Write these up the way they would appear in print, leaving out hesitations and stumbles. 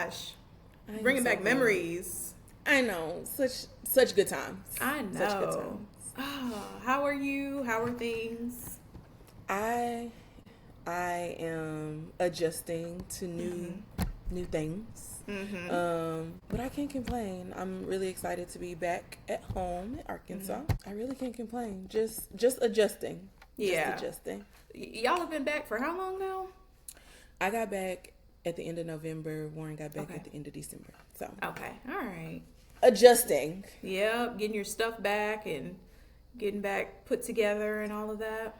gosh. Bringing back memories. I know. Such good times. I know. Such good times. Oh, how are you? How are things? I am adjusting to new things. But I can't complain. I'm really excited to be back at home in Arkansas. I really can't complain. Just adjusting. Yeah. Just adjusting. Y'all have been back for how long now? I got back at the end of November. Warren got back at the end of December. So okay, all right. Adjusting. Yep, getting your stuff back and getting back put together and all of that.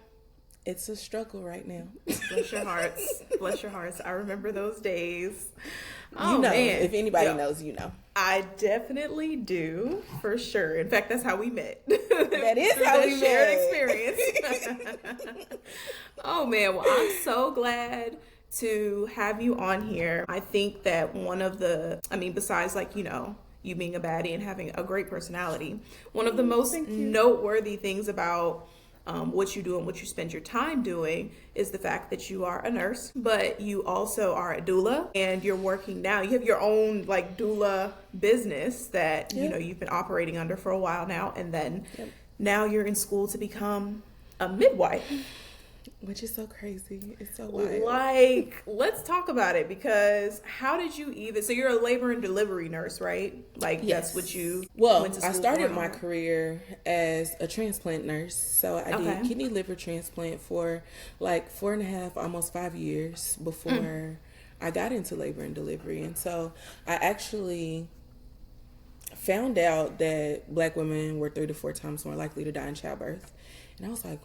It's a struggle right now. Bless your hearts. Bless your hearts. I remember those days. Oh, you know, man. If anybody knows, you know. I definitely do, for sure. In fact, that's how we met. That is how we shared experience. Oh, man. Well, I'm so glad to have you on here. I think that besides you being a baddie and having a great personality, one of the most noteworthy things about what you do and what you spend your time doing is the fact that you are a nurse, but you also are a doula, and you're working now. You have your own doula business that you've been operating under for a while now, and then now you're in school to become a midwife. Which is so crazy. It's so wild. Let's talk about it, because how did you so you're a labor and delivery nurse, right? Yes. That's what you went to school I started my career as a transplant nurse. So I did kidney liver transplant for 4.5, almost 5 years before I got into labor and delivery. And so I actually found out that Black women were 3 to 4 times more likely to die in childbirth. And I was like,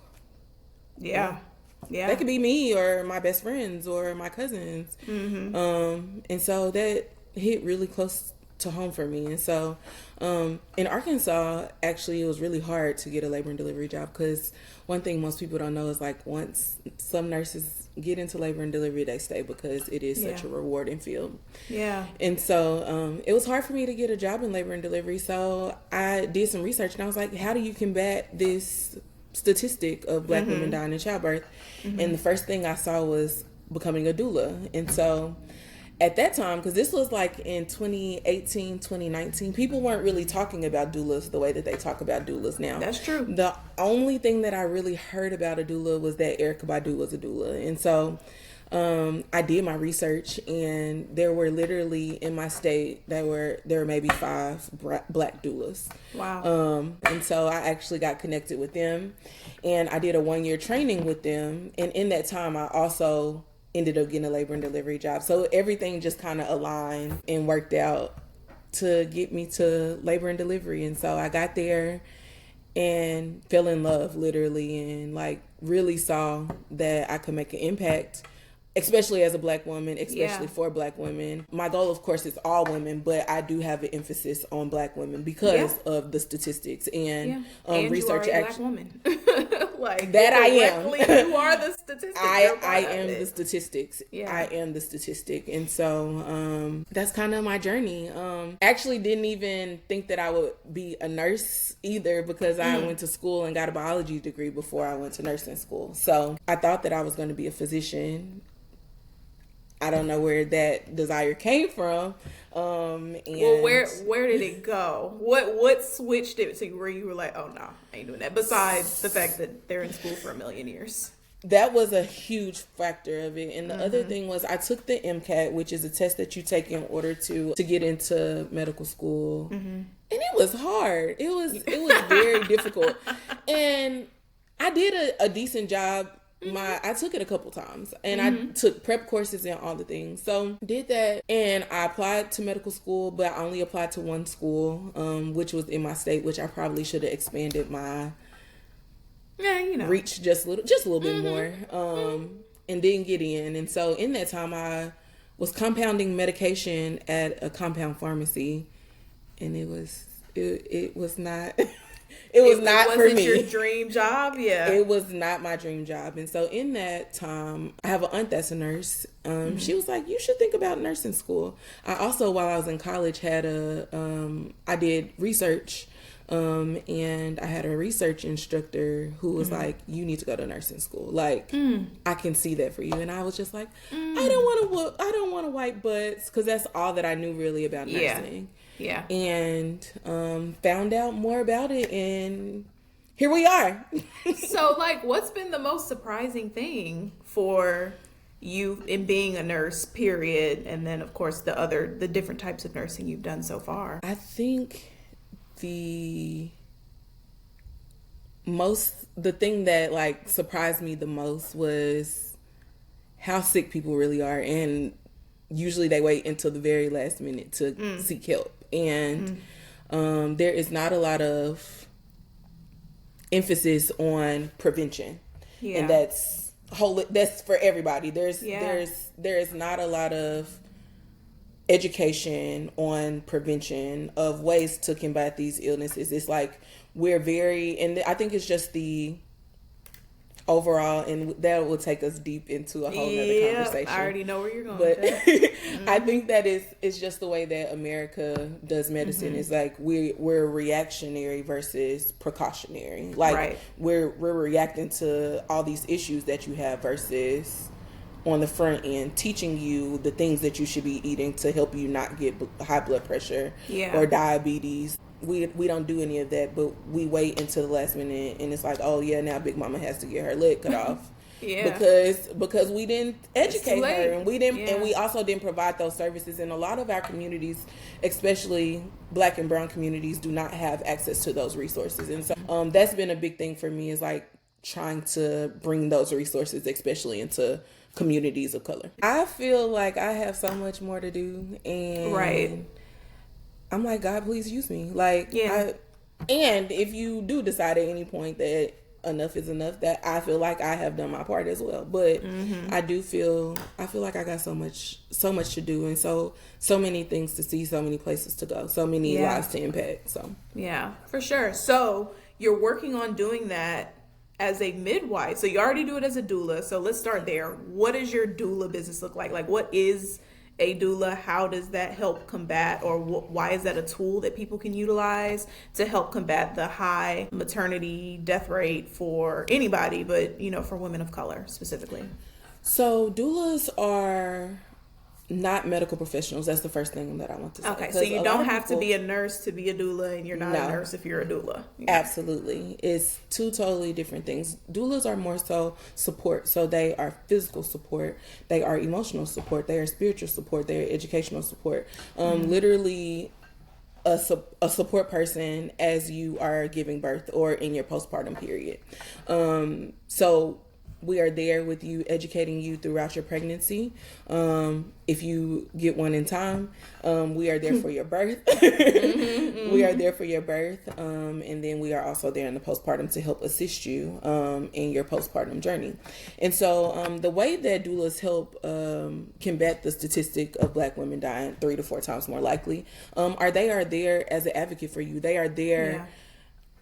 yeah. Yeah, that could be me or my best friends or my cousins. And so that hit really close to home for me. And so in Arkansas, actually, it was really hard to get a labor and delivery job, because one thing most people don't know is once some nurses get into labor and delivery, they stay, because it is such a rewarding field. Yeah. And so it was hard for me to get a job in labor and delivery. So I did some research, and I was like, how do you combat this statistic of Black women dying in childbirth? And the first thing I saw was becoming a doula. And so at that time, because this was in 2018, 2019, people weren't really talking about doulas the way that they talk about doulas now. That's true. The only thing that I really heard about a doula was that Erykah Badu was a doula. And so I did my research, and there were literally in my state there were maybe 5 Black doulas. Wow. And so I actually got connected with them, and I did a 1-year training with them. And in that time, I also ended up getting a labor and delivery job. So everything just kind of aligned and worked out to get me to labor and delivery. And so I got there and fell in love, literally, and really saw that I could make an impact, especially as a Black woman, especially for Black women. My goal, of course, is all women, but I do have an emphasis on Black women because of the statistics and research. You are a Black woman. That I am. You are the statistic. I am the statistics. Yeah. I am the statistic. And so that's kind of my journey. Actually didn't even think that I would be a nurse either, because I went to school and got a biology degree before I went to nursing school. So I thought that I was going to be a physician. I don't know where that desire came from. Well, where did it go? What switched it to where you were like, oh no, I ain't doing that? Besides the fact that they're in school for 1,000,000 years. That was a huge factor of it. And the other thing was, I took the MCAT, which is a test that you take in order to get into medical school. And it was hard. It was very difficult. And I did a decent job. I took it a couple times, and I took prep courses and all the things. So did that, and I applied to medical school, but I only applied to one school, which was in my state, which I probably should have expanded my reach just a little bit more, and didn't get in. And so in that time, I was compounding medication at a compound pharmacy, and it was not. It was not for me. Wasn't your dream job? Yeah. It was not my dream job. And so in that time, I have an aunt that's a nurse. She was like, you should think about nursing school. I also, while I was in college, I did research And I had a research instructor who was like, you need to go to nursing school. Like, I can see that for you. And I was just like, I don't want to wipe butts, because that's all that I knew really about nursing. Yeah. And found out more about it, and here we are. So, like, what's been the most surprising thing for you in being a nurse, period, and then, of course, the different types of nursing you've done so far? I think the thing that like surprised me the most was how sick people really are, and usually they wait until the very last minute to seek help, and there is not a lot of emphasis on prevention, and that's for everybody. There is not a lot of education on prevention of ways to combat these illnesses. It's like and I think it's just the overall, and that will take us deep into a whole nother conversation. I already know where you're going. But I think that it's just the way that America does medicine. Is like we're reactionary versus precautionary. Like we're reacting to all these issues that you have versus on the front end teaching you the things that you should be eating to help you not get high blood pressure or diabetes. We don't do any of that, but we wait until the last minute, and it's like, oh yeah, now Big Mama has to get her leg cut off. Because we didn't educate her, and we also didn't provide those services. And a lot of our communities, especially Black and brown communities, do not have access to those resources. And so that's been a big thing for me, is like trying to bring those resources, especially into communities of color. I feel like I have so much more to do, and I'm like, God, please use me. Like, and if you do decide at any point that enough is enough, that I feel like I have done my part as well. But I feel like I got so much to do, and so many things to see, so many places to go, so many lives to impact. So for sure. So you're working on doing that as a midwife. So you already do it as a doula. So let's start there. What does your doula business look like? Like, what is a doula? How does that help combat, or why is that a tool that people can utilize to help combat the high maternity death rate for anybody, but for women of color specifically? So doulas are not medical professionals. That's the first thing that I want to say. Okay, so you don't have to be a nurse to be a doula, and you're not a nurse if you're a doula. Absolutely. It's two totally different things. Doulas are more so support. So they are physical support, they are emotional support, they are spiritual support, they are educational support. Literally a support person as you are giving birth or in your postpartum period. So we are there with you, educating you throughout your pregnancy. If you get one in time, we are there for your birth. We are there for your birth. And then we are also there in the postpartum to help assist you in your postpartum journey. And so the way that doulas help combat the statistic of Black women dying 3 to 4 times more likely, they are there as an advocate for you. They are there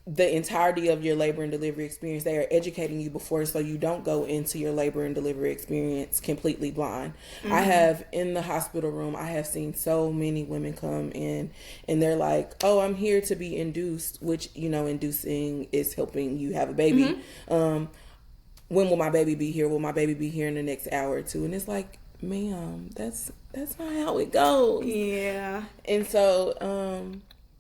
the entirety of your labor and delivery experience. They are educating you before, so you don't go into your labor and delivery experience completely blind. I have, in the hospital room, I have seen so many women come in and they're like, oh, I'm here to be induced, which, inducing is helping you have a baby. When will my baby be here? Will my baby be here in the next hour or two? And it's like, ma'am, that's not how it goes. Yeah. And so,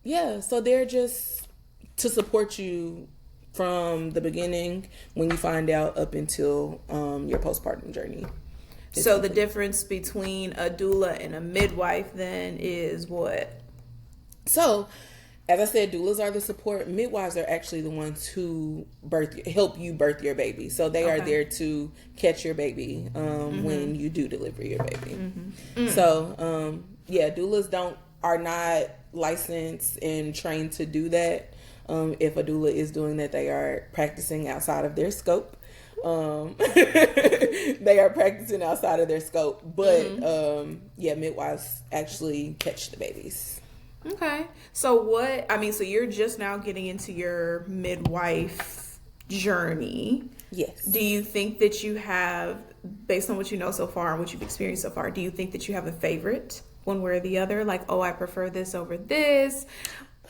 so they're just to support you from the beginning when you find out up until your postpartum journey. So the difference between a doula and a midwife then is what? So, as I said, doulas are the support. Midwives are actually the ones who help you birth your baby. So they are there to catch your baby when you do deliver your baby. So, doulas are not licensed and trained to do that. If a doula is doing that, they are practicing outside of their scope. They are practicing outside of their scope. But, midwives actually catch the babies. Okay. So so you're just now getting into your midwife journey. Yes. Do you think that you have, based on what you know so far and what you've experienced so far, do you think that you have a favorite, one way or the other? Like, oh, I prefer this over this?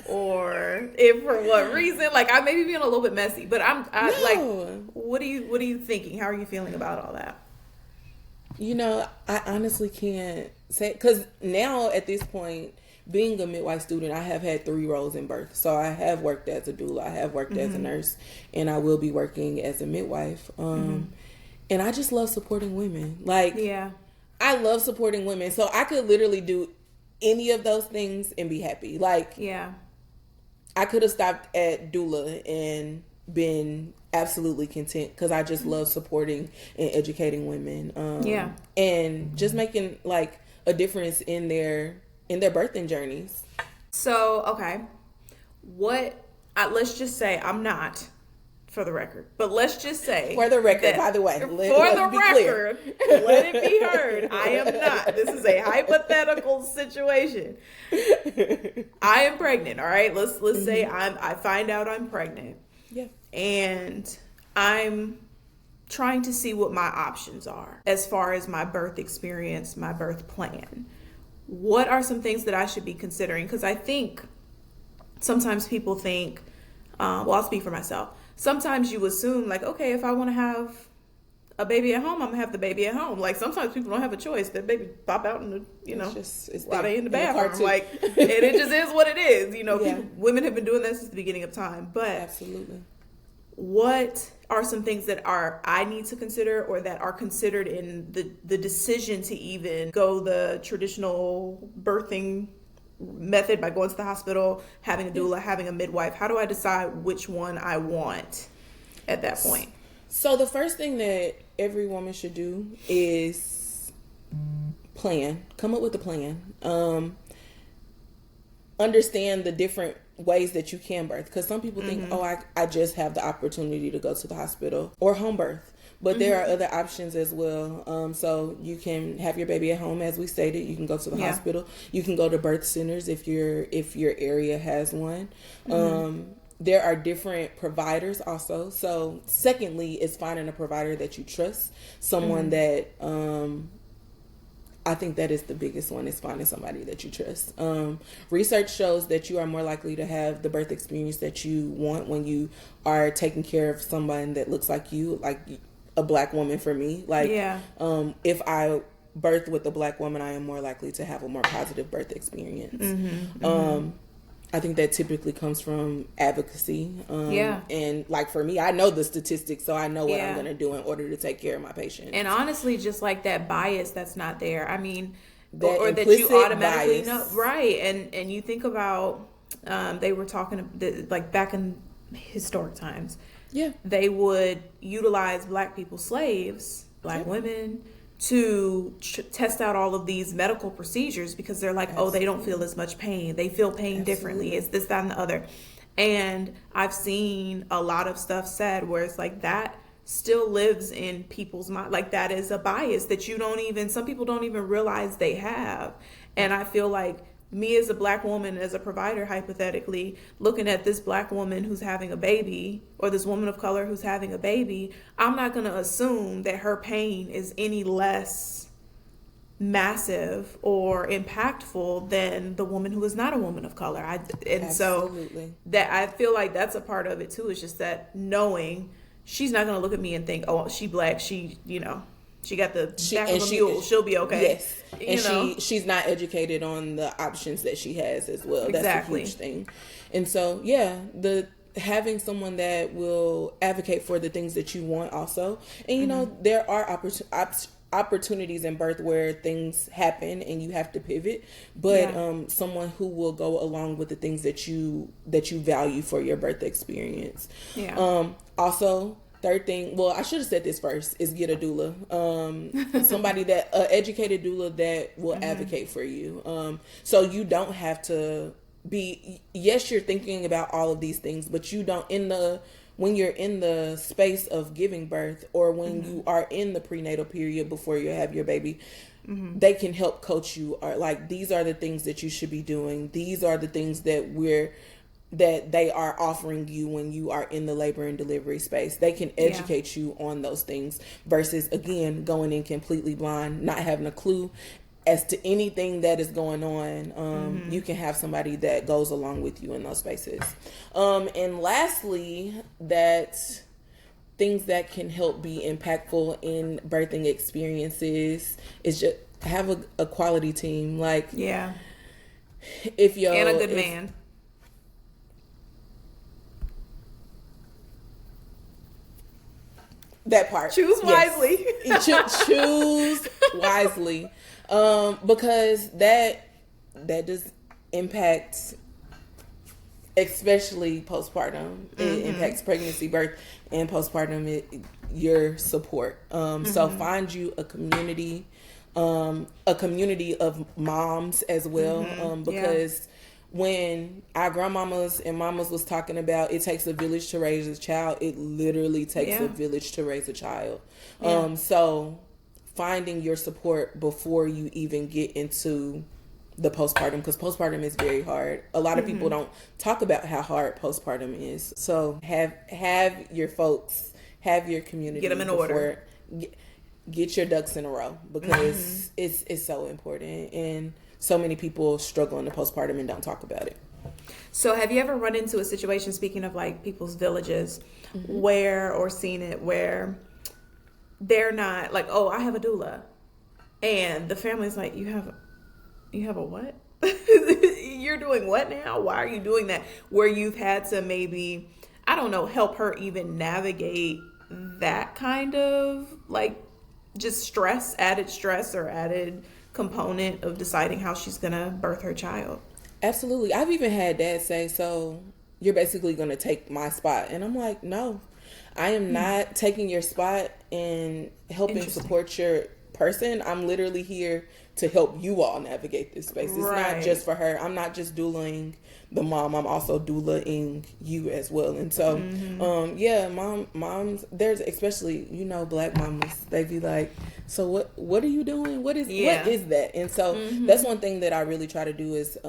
or if for what reason. Like, I may be being a little bit messy, but like, what are you thinking? How are you feeling about all that? I honestly can't say, because now at this point, being a midwife student, I have had 3 roles in birth. So I have worked as a doula, I have worked as a nurse, and I will be working as a midwife. And I just love supporting women. Like, I love supporting women. So I could literally do any of those things and be happy. Like, I could have stopped at doula and been absolutely content, because I just love supporting and educating women. And just making like a difference in their birthing journeys. So, okay. Let's just say I'm not, for the record, but let's just say. For the record, by the way. For the record, let it be heard. I am not. This is a hypothetical situation. I am pregnant, all right? Let's say I find out I'm pregnant. Yeah. And I'm trying to see what my options are as far as my birth experience, my birth plan. What are some things that I should be considering? Because I think sometimes people think, I'll speak for myself. Sometimes you assume, like, okay, if I want to have a baby at home, I'm going to have the baby at home. Like, sometimes people don't have a choice. That baby pop out in the, while they in the bathroom. Like, and it just is what it is. Women have been doing this since the beginning of time. But absolutely. What are some things that I need to consider, or that are considered in the decision to even go the traditional birthing method by going to the hospital, having a doula, having a midwife? How do I decide which one I want at that point? So the first thing that every woman should do is come up with a plan. Understand the different ways that you can birth, because some people think, I just have the opportunity to go to the hospital or home birth, but there are other options as well. So you can have your baby at home, as we stated. You can go to the hospital. You can go to birth centers if your area has one. There are different providers also. So secondly, is finding a provider that you trust, someone that I think that is the biggest one, is finding somebody that you trust. Research shows that you are more likely to have the birth experience that you want when you are taking care of someone that looks like you, like a Black woman for me. Like, if I birth with a Black woman, I am more likely to have a more positive birth experience. I think that typically comes from advocacy. And like for me, I know the statistics, so I know what I'm going to do in order to take care of my patient. And honestly, just like that bias that's not there. I mean, or that you automatically know. Right. And you think about, they were talking like back in historic times. Yeah. They would utilize Black people, slaves, Black women, to test out all of these medical procedures, because they're like, they don't feel as much pain. They feel pain differently. It's this, that, and the other. And I've seen a lot of stuff said where it's like that still lives in people's mind. Like, that is a bias that some people don't even realize they have. And I feel like me as a Black woman, as a provider, hypothetically, looking at this Black woman who's having a baby, or this woman of color who's having a baby, I'm not going to assume that her pain is any less massive or impactful than the woman who is not a woman of color. So that, I feel like that's a part of it too. It's just that knowing she's not going to look at me and think, oh, she Black, she got the back of a mule. She'll be okay. Yes. And she's not educated on the options that she has as well. Exactly. That's a huge thing. And so, having someone that will advocate for the things that you want also. And, there are opportunities in birth where things happen and you have to pivot. But someone who will go along with the things that you value for your birth experience. Yeah. Also, third thing, well, I should have said this first, is get a doula. Somebody educated doula that will advocate for you. So you don't have to be, yes, you're thinking about all of these things, but you don't, when you're in the space of giving birth, or when you are in the prenatal period before you have your baby, they can help coach you. Or like, these are the things that you should be doing. These are the things that they are offering you when you are in the labor and delivery space. They can educate you on those things, versus, again, going in completely blind, not having a clue. as to anything that is going on, you can have somebody that goes along with you in those spaces. And lastly, that things that can help be impactful in birthing experiences is just have a quality team. Like, yeah, if you're and a good man. That part. Choose wisely. Yes. Choose wisely. Because that does impact, especially postpartum. It impacts pregnancy, birth, and postpartum. Your support. So find you a community of moms as well. Because when our grandmamas and mamas was talking about it takes a village to raise a child, it literally takes a village to raise a child. So finding your support before you even get into the postpartum, because postpartum is very hard. A lot of people don't talk about how hard postpartum is. So have your folks, have your community, get them in order. Get your ducks in a row, because it's so important, and so many people struggle in the postpartum and don't talk about it. So have you ever run into a situation, speaking of like people's villages, or seen it where they're not like, oh, I have a doula, and the family's like, you have a what? You're doing what now? Why are you doing that? Where you've had to maybe, I don't know, help her even navigate that kind of like just added stress or added component of deciding how she's gonna birth her child. Absolutely. I've even had dad say, so you're basically gonna take my spot, and I'm like, no, I am not taking your spot and helping support your person. I'm literally here to help you all navigate this space. It's not just for her. I'm not just doulaing the mom, I'm also doulaing you as well. And so moms, there's especially, Black mamas, they be like, so what are you doing? What is that? And so that's one thing that I really try to do is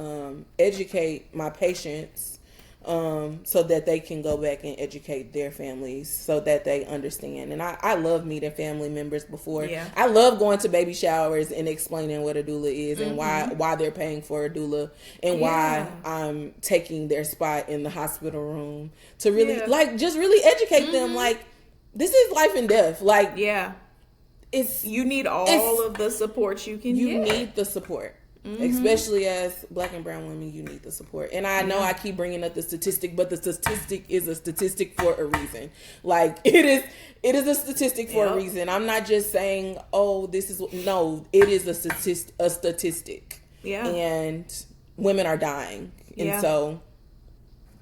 educate my patients, so that they can go back and educate their families so that they understand. And I love meeting family members before. Yeah. I love going to baby showers and explaining what a doula is and why they're paying for a doula and why I'm taking their spot in the hospital room to really just really educate them. Like, this is life and death. Like, you need all of the support you can get. You need the support. Especially as Black and brown women, you need the support. And I know I keep bringing up the statistic, but the statistic is a statistic for a reason. Like, it is a statistic for a reason. I'm not just saying, oh, it is a statistic. Yeah. And women are dying. And so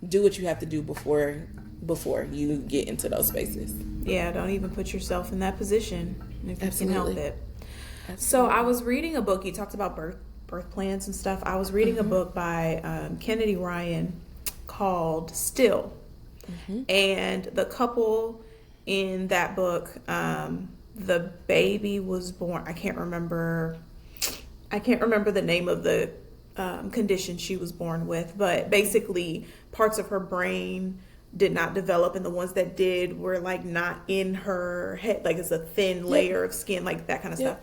do what you have to do before you get into those spaces. Yeah, don't even put yourself in that position if you can help it. Absolutely. So I was reading a book. You talked about birth plans and stuff. I was reading a book by Kennedy Ryan called Still. And the couple in that book, the baby was born, I can't remember the name of the condition she was born with, but basically parts of her brain did not develop, and the ones that did were like not in her head, like it's a thin layer of skin, like that kind of stuff.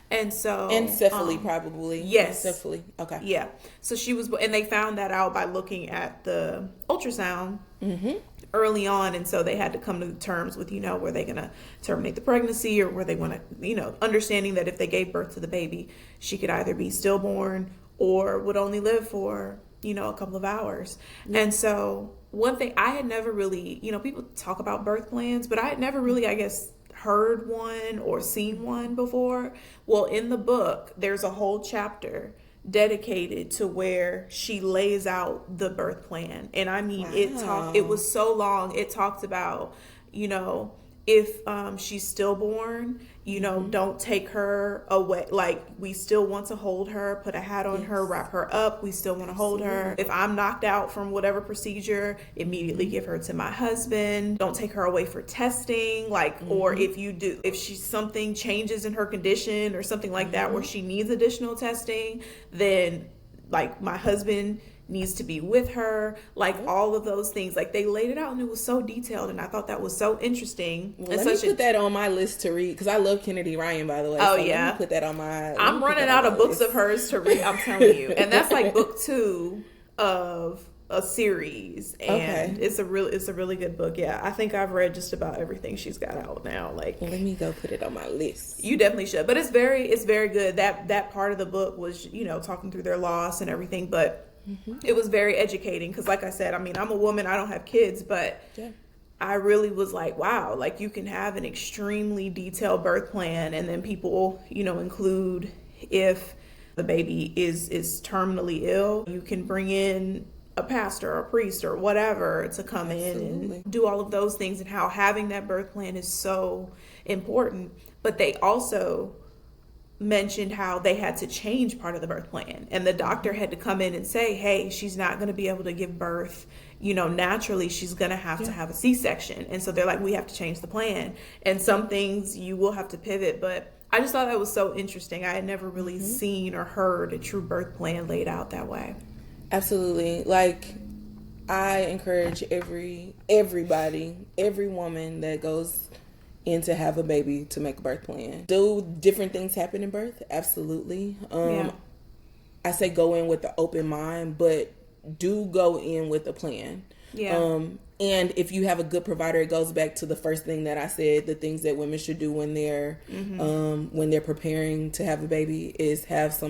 And so encephaly, probably. Yes. Encephaly. Okay. Yeah. So she was, and they found that out by looking at the ultrasound early on, and so they had to come to terms with, were they going to terminate the pregnancy, or were they going to, understanding that if they gave birth to the baby, she could either be stillborn or would only live for, a couple of hours. And so one thing I had never really, people talk about birth plans, but I had never really, I guess, heard one or seen one before. Well, in the book, there's a whole chapter dedicated to where she lays out the birth plan. And I mean, it was so long. It talked about, if she's stillborn, don't take her away. Like, we still want to hold her, put a hat on her, wrap her up. We still want to hold her. If I'm knocked out from whatever procedure, immediately give her to my husband. Don't take her away for testing. Like, or if something changes in her condition or something like that where she needs additional testing, then like my husband needs to be with her, like all of those things. Like they laid it out and it was so detailed, and I thought that was so interesting. Well, let me put that on my list to read, because I love Kennedy Ryan, by the way. Oh, so yeah. Let me put that on my... I'm running out of books of hers to read, I'm telling you. And that's like book 2 of a series, and it's a really good book. Yeah, I think I've read just about everything she's got out now. Like, let me go put it on my list. You definitely should. But it's very good. That part of the book was, you know, talking through their loss and everything, but it was very educating, because like I said, I mean, I'm a woman, I don't have kids, but I really was like, wow, like you can have an extremely detailed birth plan, and then people, you know, include if the baby is terminally ill, you can bring in a pastor or a priest or whatever to come in and do all of those things, and how having that birth plan is so important. But they also mentioned how they had to change part of the birth plan, and the doctor had to come in and say, hey, she's not going to be able to give birth, you know, naturally. She's going to have to have a C-section. And so they're like, we have to change the plan, and some things you will have to pivot. But I just thought that was so interesting. I had never really seen or heard a true birth plan laid out that way. Absolutely. Like, I encourage everybody, every woman that goes in to have a baby to make a birth plan. Do different things happen in birth? Absolutely. I say go in with an open mind, but do go in with a plan. And if you have a good provider, it goes back to the first thing that I said, the things that women should do when they're preparing to have a baby is have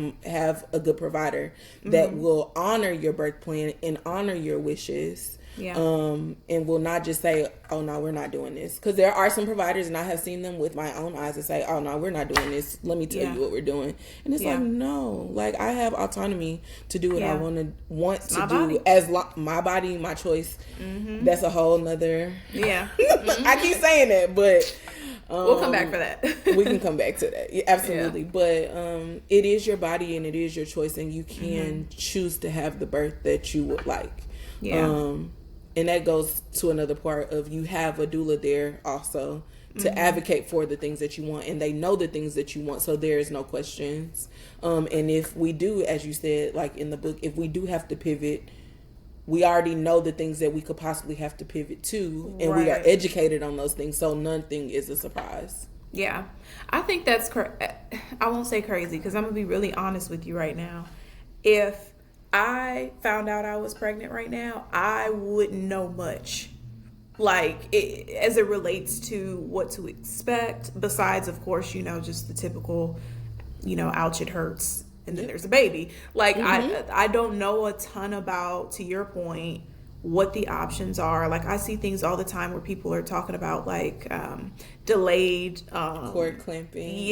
a good provider that will honor your birth plan and honor your wishes. And will not just say, oh no, we're not doing this. Because there are some providers, and I have seen them with my own eyes, that say, oh no, we're not doing this, let me tell you what we're doing. And it's like, no, like I have autonomy to do what I want to do as my body, my choice. That's a whole nother I keep saying that, but we'll come back for that. We can come back to that. Absolutely. But it is your body and it is your choice, and you can choose to have the birth that you would like. And that goes to another part of, you have a doula there also to advocate for the things that you want, and they know the things that you want, so there is no questions. And if we do, as you said, like in the book, if we do have to pivot, we already know the things that we could possibly have to pivot to, and we are educated on those things, so nothing is a surprise. Yeah, I think that's I won't say crazy, because I'm gonna be really honest with you right now. If I found out I was pregnant right now, I wouldn't know much, like as it relates to what to expect, besides of course, you know, just the typical, you know, ouch, it hurts, and then there's a baby. Like I don't know a ton about, to your point, what the options are. Like I see things all the time where people are talking about like delayed cord clamping,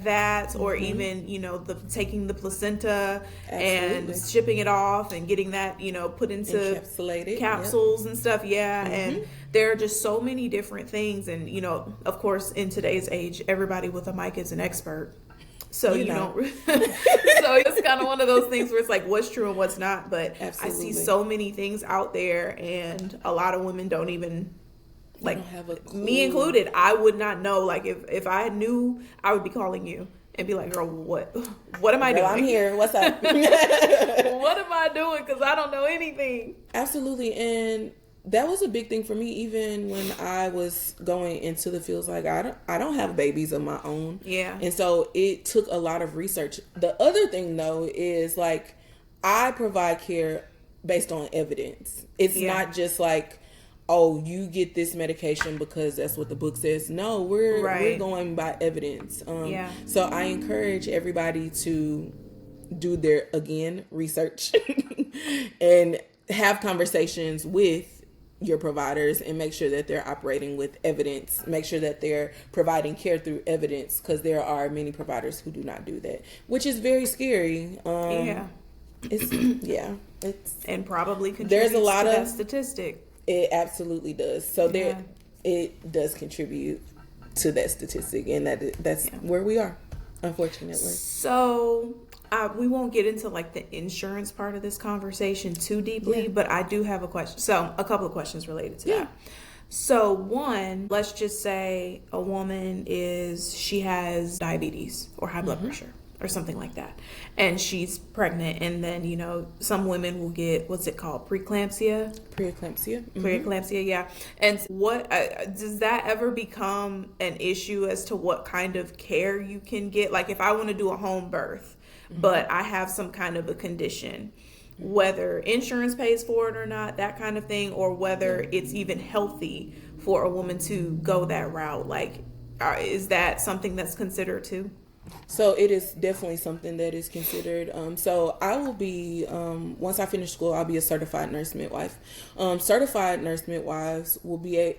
that, or even, you know, taking the placenta and shipping it off and getting that, you know, put into encapsulated capsules and stuff. And there are just so many different things, and you know, of course, in today's age, everybody with a mic is an expert. So you don't. So it's kind of one of those things where it's like, what's true and what's not. But I see so many things out there, and a lot of women don't even, like, me included. I would not know. Like if I knew, I would be calling you and be like, girl, what am I doing? I'm here. What's up? What am I doing? Because I don't know anything. Absolutely. And that was a big thing for me, even when I was going into the fields. Like I don't have babies of my own. And so it took a lot of research. The other thing though is, like, I provide care based on evidence. It's not just like, oh, you get this medication because that's what the book says. No, we're going by evidence. So I encourage everybody to do their, again, research and have conversations with your providers, and make sure that they're operating with evidence. Make sure that they're providing care through evidence, because there are many providers who do not do that, which is very scary. It's and probably contributes there's a lot to of that statistic. It absolutely does. So it does contribute to that statistic, and that's where we are, unfortunately. So we won't get into like the insurance part of this conversation too deeply, but I do have a question. So a couple of questions related to that. So one, let's just say a woman she has diabetes or high blood pressure. or something like that, and she's pregnant, and then some women will get, what's it called, preeclampsia. Preeclampsia, yeah. And what does that ever become an issue as to what kind of care you can get? Like if I want to do a home birth, but I have some kind of a condition, whether insurance pays for it or not, that kind of thing, or whether it's even healthy for a woman to go that route. Like, is that something that's considered too? So it is definitely something that is considered. So I will be, once I finish school, I'll be a certified nurse midwife. Certified nurse midwives will be,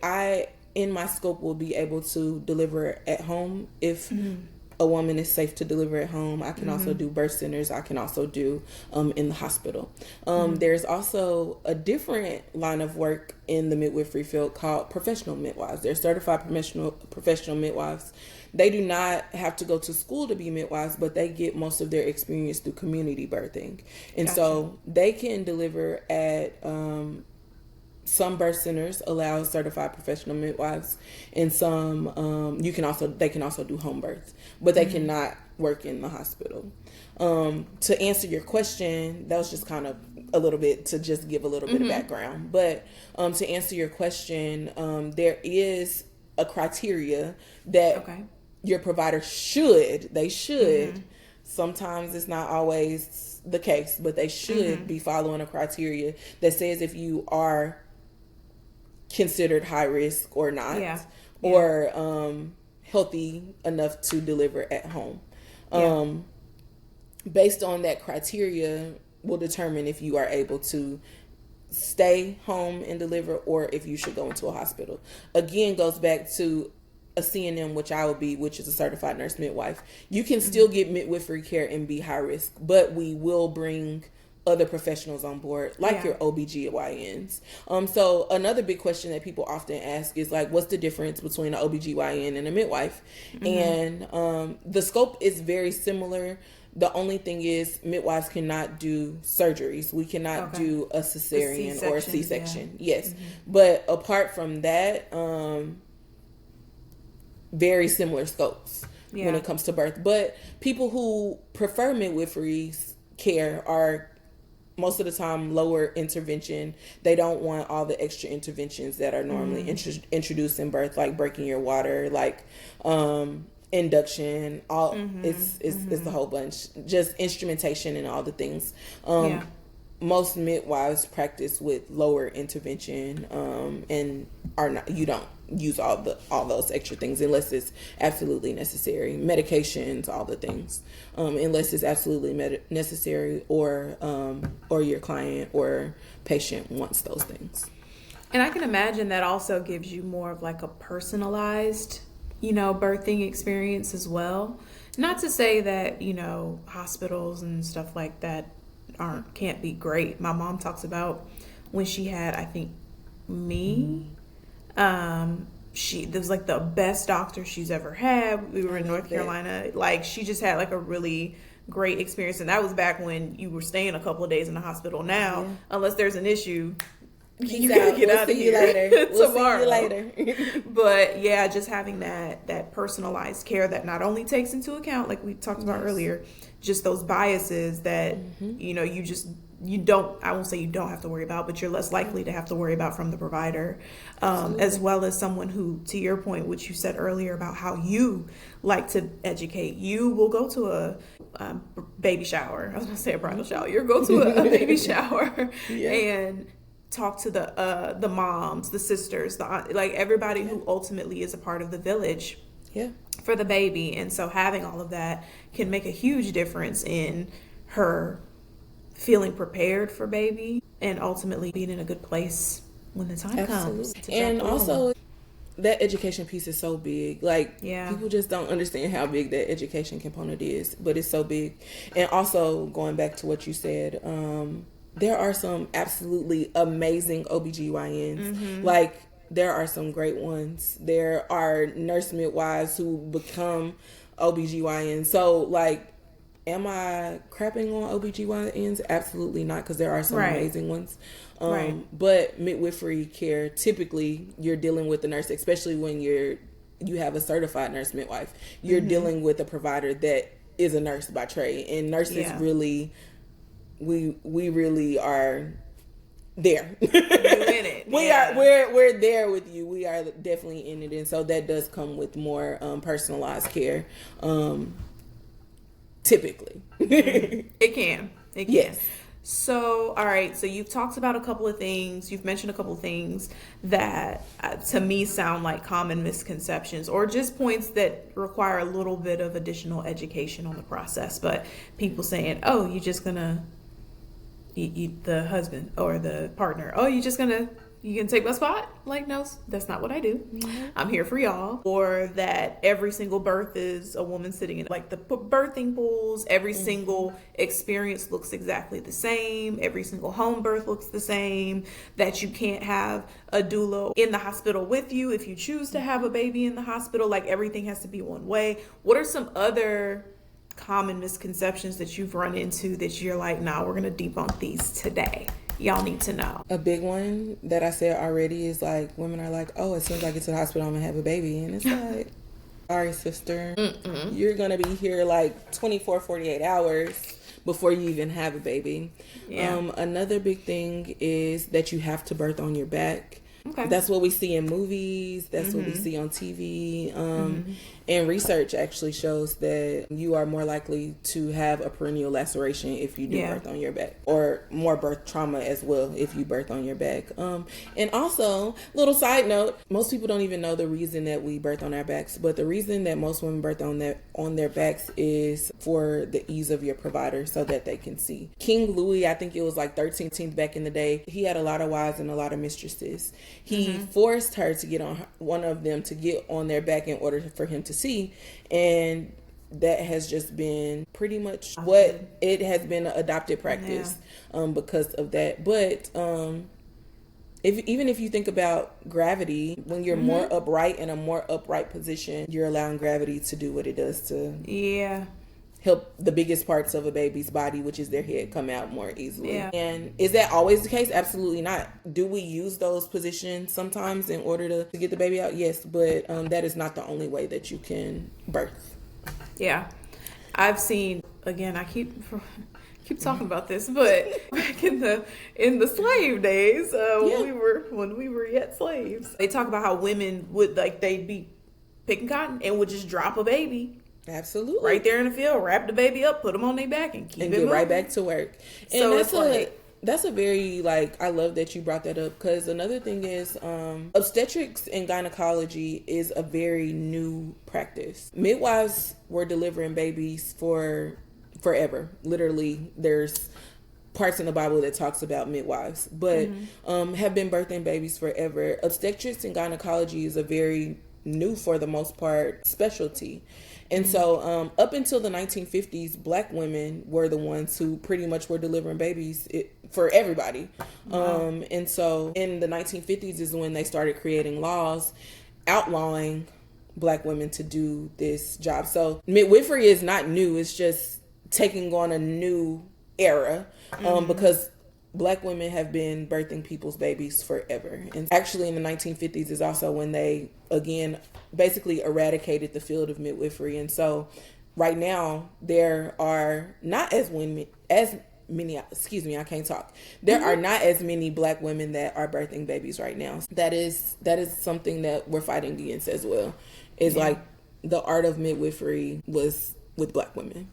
in my scope, will be able to deliver at home if a woman is safe to deliver at home. I can also do birth centers. I can also do in the hospital. There's also a different line of work in the midwifery field called professional midwives. They're certified professional midwives. They do not have to go to school to be midwives, but they get most of their experience through community birthing. And so they can deliver at some birth centers allow certified professional midwives, and some they can also do home births, but they cannot work in the hospital. To answer your question, that was just kind of a little bit to just give a little bit of background. But to answer your question, there is a criteria that your provider should. Sometimes it's not always the case, but they should be following a criteria that says if you are considered high risk or not, or healthy enough to deliver at home. Based on that criteria will determine if you are able to stay home and deliver or if you should go into a hospital. Again, goes back to a CNM, which I would be, which is a certified nurse midwife. You can still get midwifery care and be high risk, but we will bring other professionals on board, like your OBGYNs. So another big question that people often ask is like, what's the difference between an OBGYN and a midwife? And the scope is very similar. The only thing is midwives cannot do surgeries. We cannot do a cesarean or a C-section. Yes. But apart from that, very similar scopes when it comes to birth. But people who prefer midwifery care are most of the time lower intervention. They don't want all the extra interventions that are normally introduced in birth, like breaking your water, like induction, it's the whole bunch, just instrumentation and all the things. Most midwives practice with lower intervention, and you don't use all those extra things unless it's absolutely necessary. Medications, all the things, unless it's absolutely necessary, or your client or patient wants those things. And I can imagine that also gives you more of like a personalized, birthing experience as well. Not to say that, hospitals and stuff like that can't be great. My mom talks about when she had, I think, me, there was like the best doctor she's ever had. We were in North Carolina. Like, she just had like a really great experience. And that was back when you were staying a couple of days in the hospital. Now, unless there's an issue, you gotta get out of here tomorrow. We'll see you later. But yeah, just having that personalized care that not only takes into account, like we talked about earlier, just those biases that you don't, I won't say you don't have to worry about, but you're less likely to have to worry about from the provider, as well as someone who, to your point, which you said earlier about how you like to educate, you will go to a baby shower. I was gonna say a bridal shower. You'll go to a baby shower and talk to the moms, the sisters, the aunt, like everybody who ultimately is a part of the village for the baby. And so having all of that can make a huge difference in her feeling prepared for baby and ultimately being in a good place when the time comes. And also, that education piece is so big. Like, people just don't understand how big that education component is, but it's so big. And also, going back to what you said, there are some absolutely amazing OBGYNs. Like, there are some great ones. There are nurse midwives who become OBGYNs. So, like, am I crapping on OBGYNs? Absolutely not, because there are some amazing ones. But midwifery care, typically, you're dealing with the nurse, especially when you have a certified nurse midwife. You're dealing with a provider that is a nurse by trade, and nurses really, we really are there. You in it. We're there with you. We are definitely in it, and so that does come with more personalized care. Typically, it can. Yes. So, all right. So you've talked about a couple of things. You've mentioned a couple of things that to me sound like common misconceptions or just points that require a little bit of additional education on the process. But people saying, oh, you're just going to, the husband or the partner, oh, you can take my spot? Like, no, that's not what I do. Mm-hmm. I'm here for y'all. Or that every single birth is a woman sitting in like the birthing pools. Every single experience looks exactly the same. Every single home birth looks the same. That you can't have a doula in the hospital with you if you choose to have a baby in the hospital. Like, everything has to be one way. What are some other common misconceptions that you've run into that you're like, nah, we're going to debunk these today? Y'all need to know. A big one that I said already is like, women are like, oh, as soon as I get to the hospital, I'm gonna have a baby. And it's like, sorry, sister. You're gonna be here like 24, 48 hours before you even have a baby. Yeah. Another big thing is that you have to birth on your back. Okay. That's what we see in movies. That's what we see on TV. And research actually shows that you are more likely to have a perineal laceration if you do birth on your back, or more birth trauma as well if you birth on your back. And also, little side note, most people don't even know the reason that we birth on our backs, but the reason that most women birth on their backs is for the ease of your provider, so that they can see. King Louis, I think it was like 13th back in the day, he had a lot of wives and a lot of mistresses. He forced her to get on, one of them to get on their back in order for him to see, and that has just been pretty much what it has been an adopted practice because of that. But even if you think about gravity, when you're more upright, in a more upright position, you're allowing gravity to do what it does to help the biggest parts of a baby's body, which is their head, come out more easily. And is that always the case? Absolutely not. Do we use those positions sometimes in order to get the baby out? Yes, but that is not the only way that you can birth. I've seen, again, I keep talking about this, but back in the slave days, when we were yet slaves, they talk about how women would, like, they'd be picking cotton and would just drop a baby. Absolutely. Right there in the field, wrap the baby up, put them on their back, and keep it moving. Get right back to work. And so that's a very, like, I love that you brought that up, because another thing is obstetrics and gynecology is a very new practice. Midwives were delivering babies for forever. Literally, there's parts in the Bible that talks about midwives, but have been birthing babies forever. Obstetrics and gynecology is a very new, for the most part, specialty. And so up until the 1950s, Black women were the ones who pretty much were delivering babies for everybody. Wow. And so in the 1950s is when they started creating laws outlawing Black women to do this job. So midwifery is not new. It's just taking on a new era because Black women have been birthing people's babies forever. And actually in the 1950s is also when they, again, basically eradicated the field of midwifery. And so right now there are not as many, I can't talk. There are not as many Black women that are birthing babies right now. That is something that we're fighting against as well. Is like the art of midwifery was with Black women.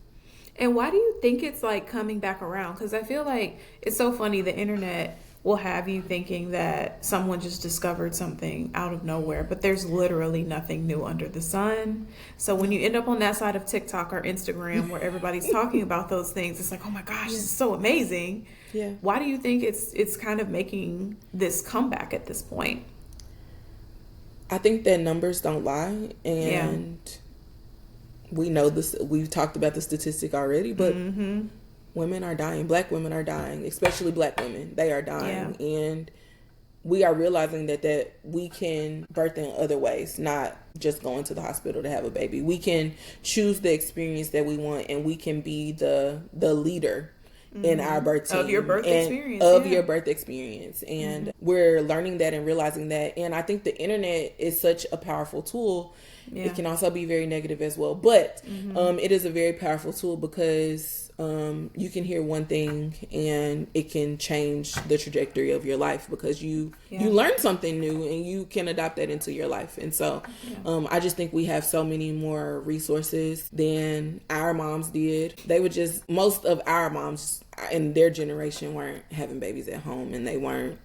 And why do you think it's like coming back around? Because I feel like it's so funny. The internet will have you thinking that someone just discovered something out of nowhere, but there's literally nothing new under the sun. So when you end up on that side of TikTok or Instagram where everybody's talking about those things, it's like, oh my gosh, this is so amazing. Yeah. Why do you think it's kind of making this comeback at this point? I think that numbers don't lie, and we know this. We've talked about the statistic already, but women are dying. Black women are dying, especially Black women. They are dying, and we are realizing that we can birth in other ways, not just going to the hospital to have a baby. We can choose the experience that we want, and we can be the leader in our birth team. Of your birth experience. Your birth experience. And we're learning that and realizing that. And I think the internet is such a powerful tool. Yeah. It can also be very negative as well. But it is a very powerful tool because you can hear one thing and it can change the trajectory of your life because you learn something new and you can adopt that into your life. And so I just think we have so many more resources than our moms did. Most of our moms in their generation weren't having babies at home, and they weren't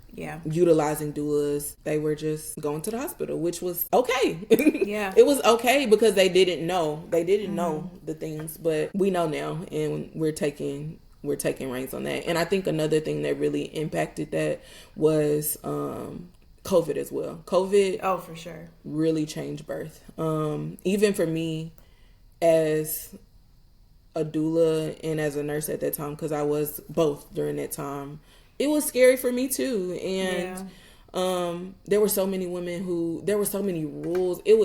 utilizing doulas. They were just going to the hospital, which was okay. Yeah. It was okay because they didn't know. They didn't know the things, but we know now, and we're taking reins on that. And I think another thing that really impacted that was COVID as well. COVID, oh, for sure, really changed birth. Even for me as a doula and as a nurse at that time, because I was both during that time, it was scary for me too. And there were so many women there were so many rules. It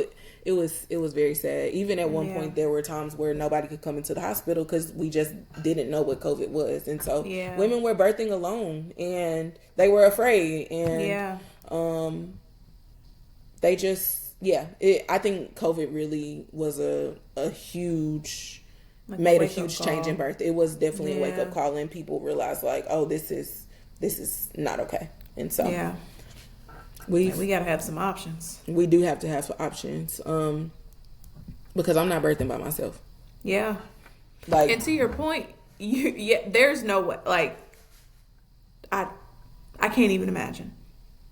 was very sad. Even at one point, there were times where nobody could come into the hospital because we just didn't know what COVID was. And so women were birthing alone and they were afraid. And they just, I think COVID really was a huge, made a huge change in birth. It was definitely a wake up call, and people realized like, oh, this is not okay. And so we got to have some options. We do have to have some options. Because I'm not birthing by myself. Yeah. Like, and to your point, there's no way. Like, I can't even imagine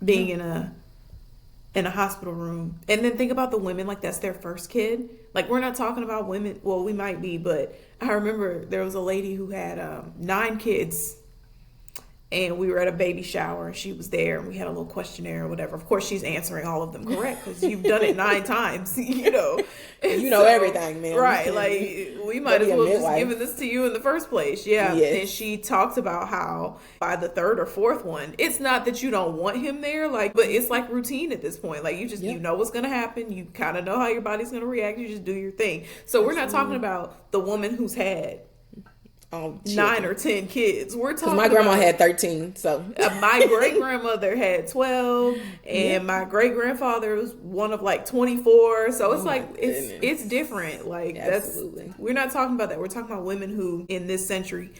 being in a hospital room. And then think about the women, like that's their first kid. Like, we're not talking about women. Well, we might be, but I remember there was a lady who had 9 kids. And we were at a baby shower, and she was there, and we had a little questionnaire or whatever. Of course, she's answering all of them correct because you've done it 9 times, you know. And you know everything, man. Right. Like, we might as well just given this to you in the first place. Yeah. Yes. And she talked about how by the 3rd or 4th one, it's not that you don't want him there, like, but it's like routine at this point. Like, you just, you know what's going to happen. You kind of know how your body's going to react. You just do your thing. So we're not talking about the woman who's had 9 or 10 kids. We're talking. My grandma had 13. So my great grandmother had 12, and my great grandfather was one of like 24. So it's like it's different. Like, absolutely. We're not talking about that. We're talking about women who in this century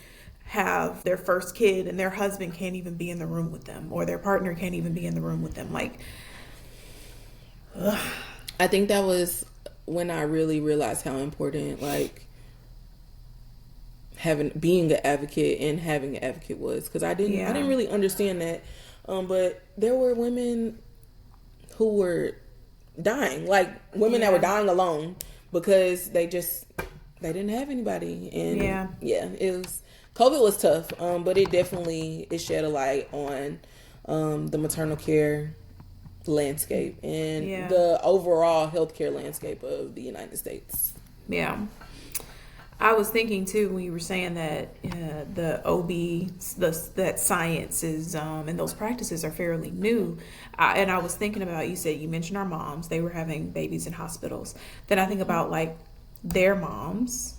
have their first kid and their husband can't even be in the room with them, or their partner can't even be in the room with them. Like, I think that was when I really realized how important, like, being an advocate and having an advocate was, because I didn't really understand that, but there were women who were dying, like women that were dying alone because they didn't have anybody. And COVID was tough, but it shed a light on the maternal care landscape and the overall healthcare landscape of the United States. I was thinking too when you were saying that the OB, that science is and those practices are fairly new, and I was thinking about, you mentioned our moms, they were having babies in hospitals. Then I think about like their moms,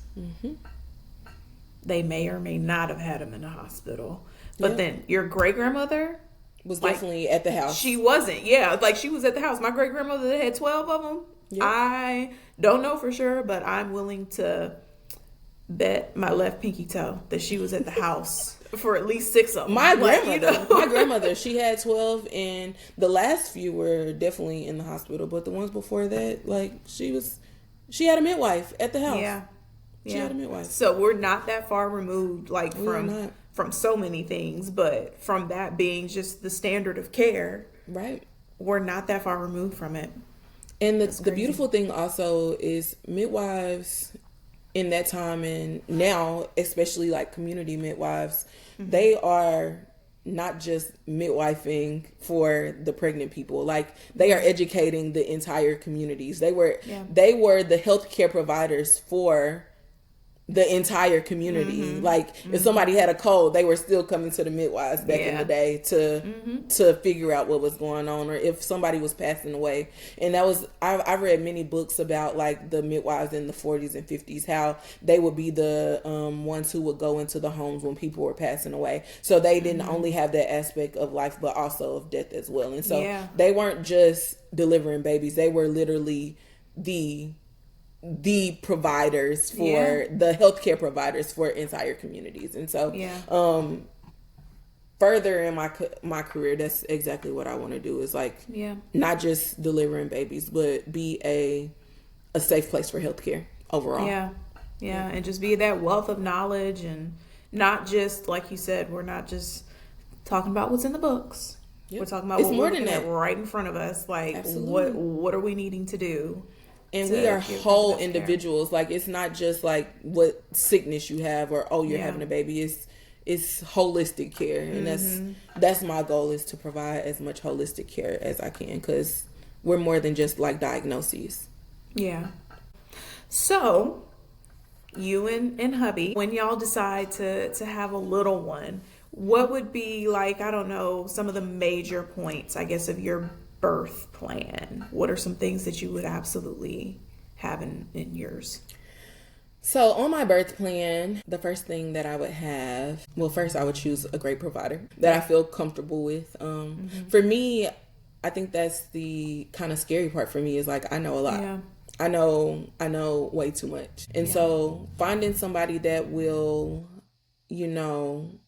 they may or may not have had them in the hospital, but then your great grandmother was definitely at the house. She wasn't, like she was at the house. My great grandmother that had 12 of them. I don't know for sure, but I'm willing to bet my left pinky toe that she was at the house for at least 6 of them. My grandmother, she had 12, and the last few were definitely in the hospital, but the ones before that, like, she had a midwife at the house. She had a midwife. So we're not that far removed, like, from so many things, but from that being just the standard of care, right? We're not that far removed from it. And the beautiful thing also is midwives in that time, and now especially like community midwives, they are not just midwifing for the pregnant people, like they are educating the entire communities. They were the healthcare providers for the entire community. Like if somebody had a cold, they were still coming to the midwives back in the day to figure out what was going on, or if somebody was passing away. And that was, I read many books about like the midwives in the 40s and 50s, how they would be the ones who would go into the homes when people were passing away. So they didn't only have that aspect of life, but also of death as well. And so they weren't just delivering babies. They were literally the providers for the healthcare providers for entire communities. And so further in my career, that's exactly what I want to do, is like not just delivering babies, but be a safe place for healthcare overall. And just be that wealth of knowledge, and not just, like you said, we're not just talking about what's in the books. We're talking about what we're looking at right in front of us. Like, what are we needing to do? And we are whole individuals. Care. Like, it's not just like what sickness you have, or you're having a baby. It's holistic care, and that's my goal, is to provide as much holistic care as I can, because we're more than just like diagnoses. Yeah. So, you and hubby, when y'all decide to have a little one, what would be, like, I don't know, some of the major points, I guess, of your birth plan? What are some things that you would absolutely have in yours? So on my birth plan, the first thing that I would have, well, first I would choose a great provider that I feel comfortable with. For me, I think that's the kind of scary part for me, is like, I know a lot. Yeah. I know way too much. And so finding somebody that will,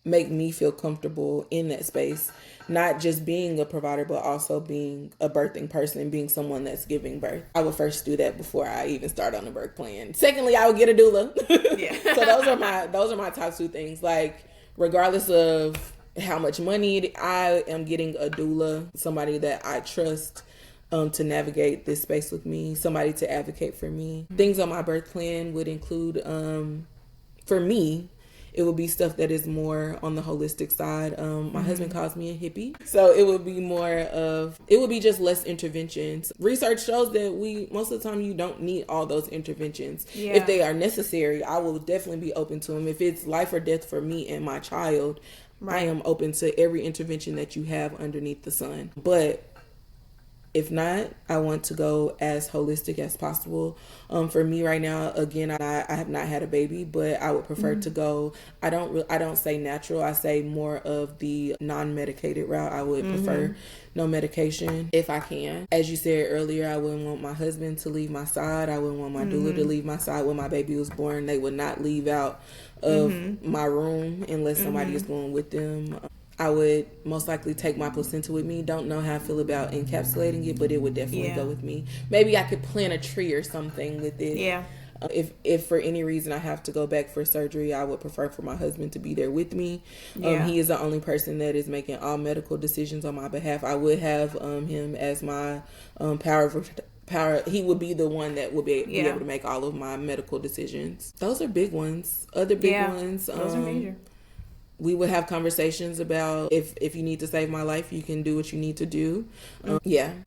make me feel comfortable in that space, not just being a provider, but also being a birthing person and being someone that's giving birth. I would first do that before I even start on the birth plan. Secondly, I would get a doula. So those are my top two things. Like, regardless of how much money I am getting, a doula, somebody that I trust to navigate this space with me, somebody to advocate for me. Things on my birth plan would include, for me, it would be stuff that is more on the holistic side. My husband calls me a hippie. So it would be just less interventions. Research shows that most of the time you don't need all those interventions. Yeah. If they are necessary, I will definitely be open to them. If it's life or death for me and my child, I am open to every intervention that you have underneath the sun. But if not, I want to go as holistic as possible. For me right now, again, I have not had a baby, but I would prefer to go. I don't say natural. I say more of the non-medicated route. I would prefer no medication if I can. As you said earlier, I wouldn't want my husband to leave my side. I wouldn't want my doula to leave my side. When my baby was born, they would not leave out of my room unless somebody is going with them. I would most likely take my placenta with me. Don't know how I feel about encapsulating it, but it would definitely go with me. Maybe I could plant a tree or something with it. Yeah. If for any reason I have to go back for surgery, I would prefer for my husband to be there with me. He is the only person that is making all medical decisions on my behalf. I would have him as my power. He would be the one that would be able to make all of my medical decisions. Those are big ones. Other big ones. Those are major. We would have conversations about if you need to save my life, you can do what you need to do.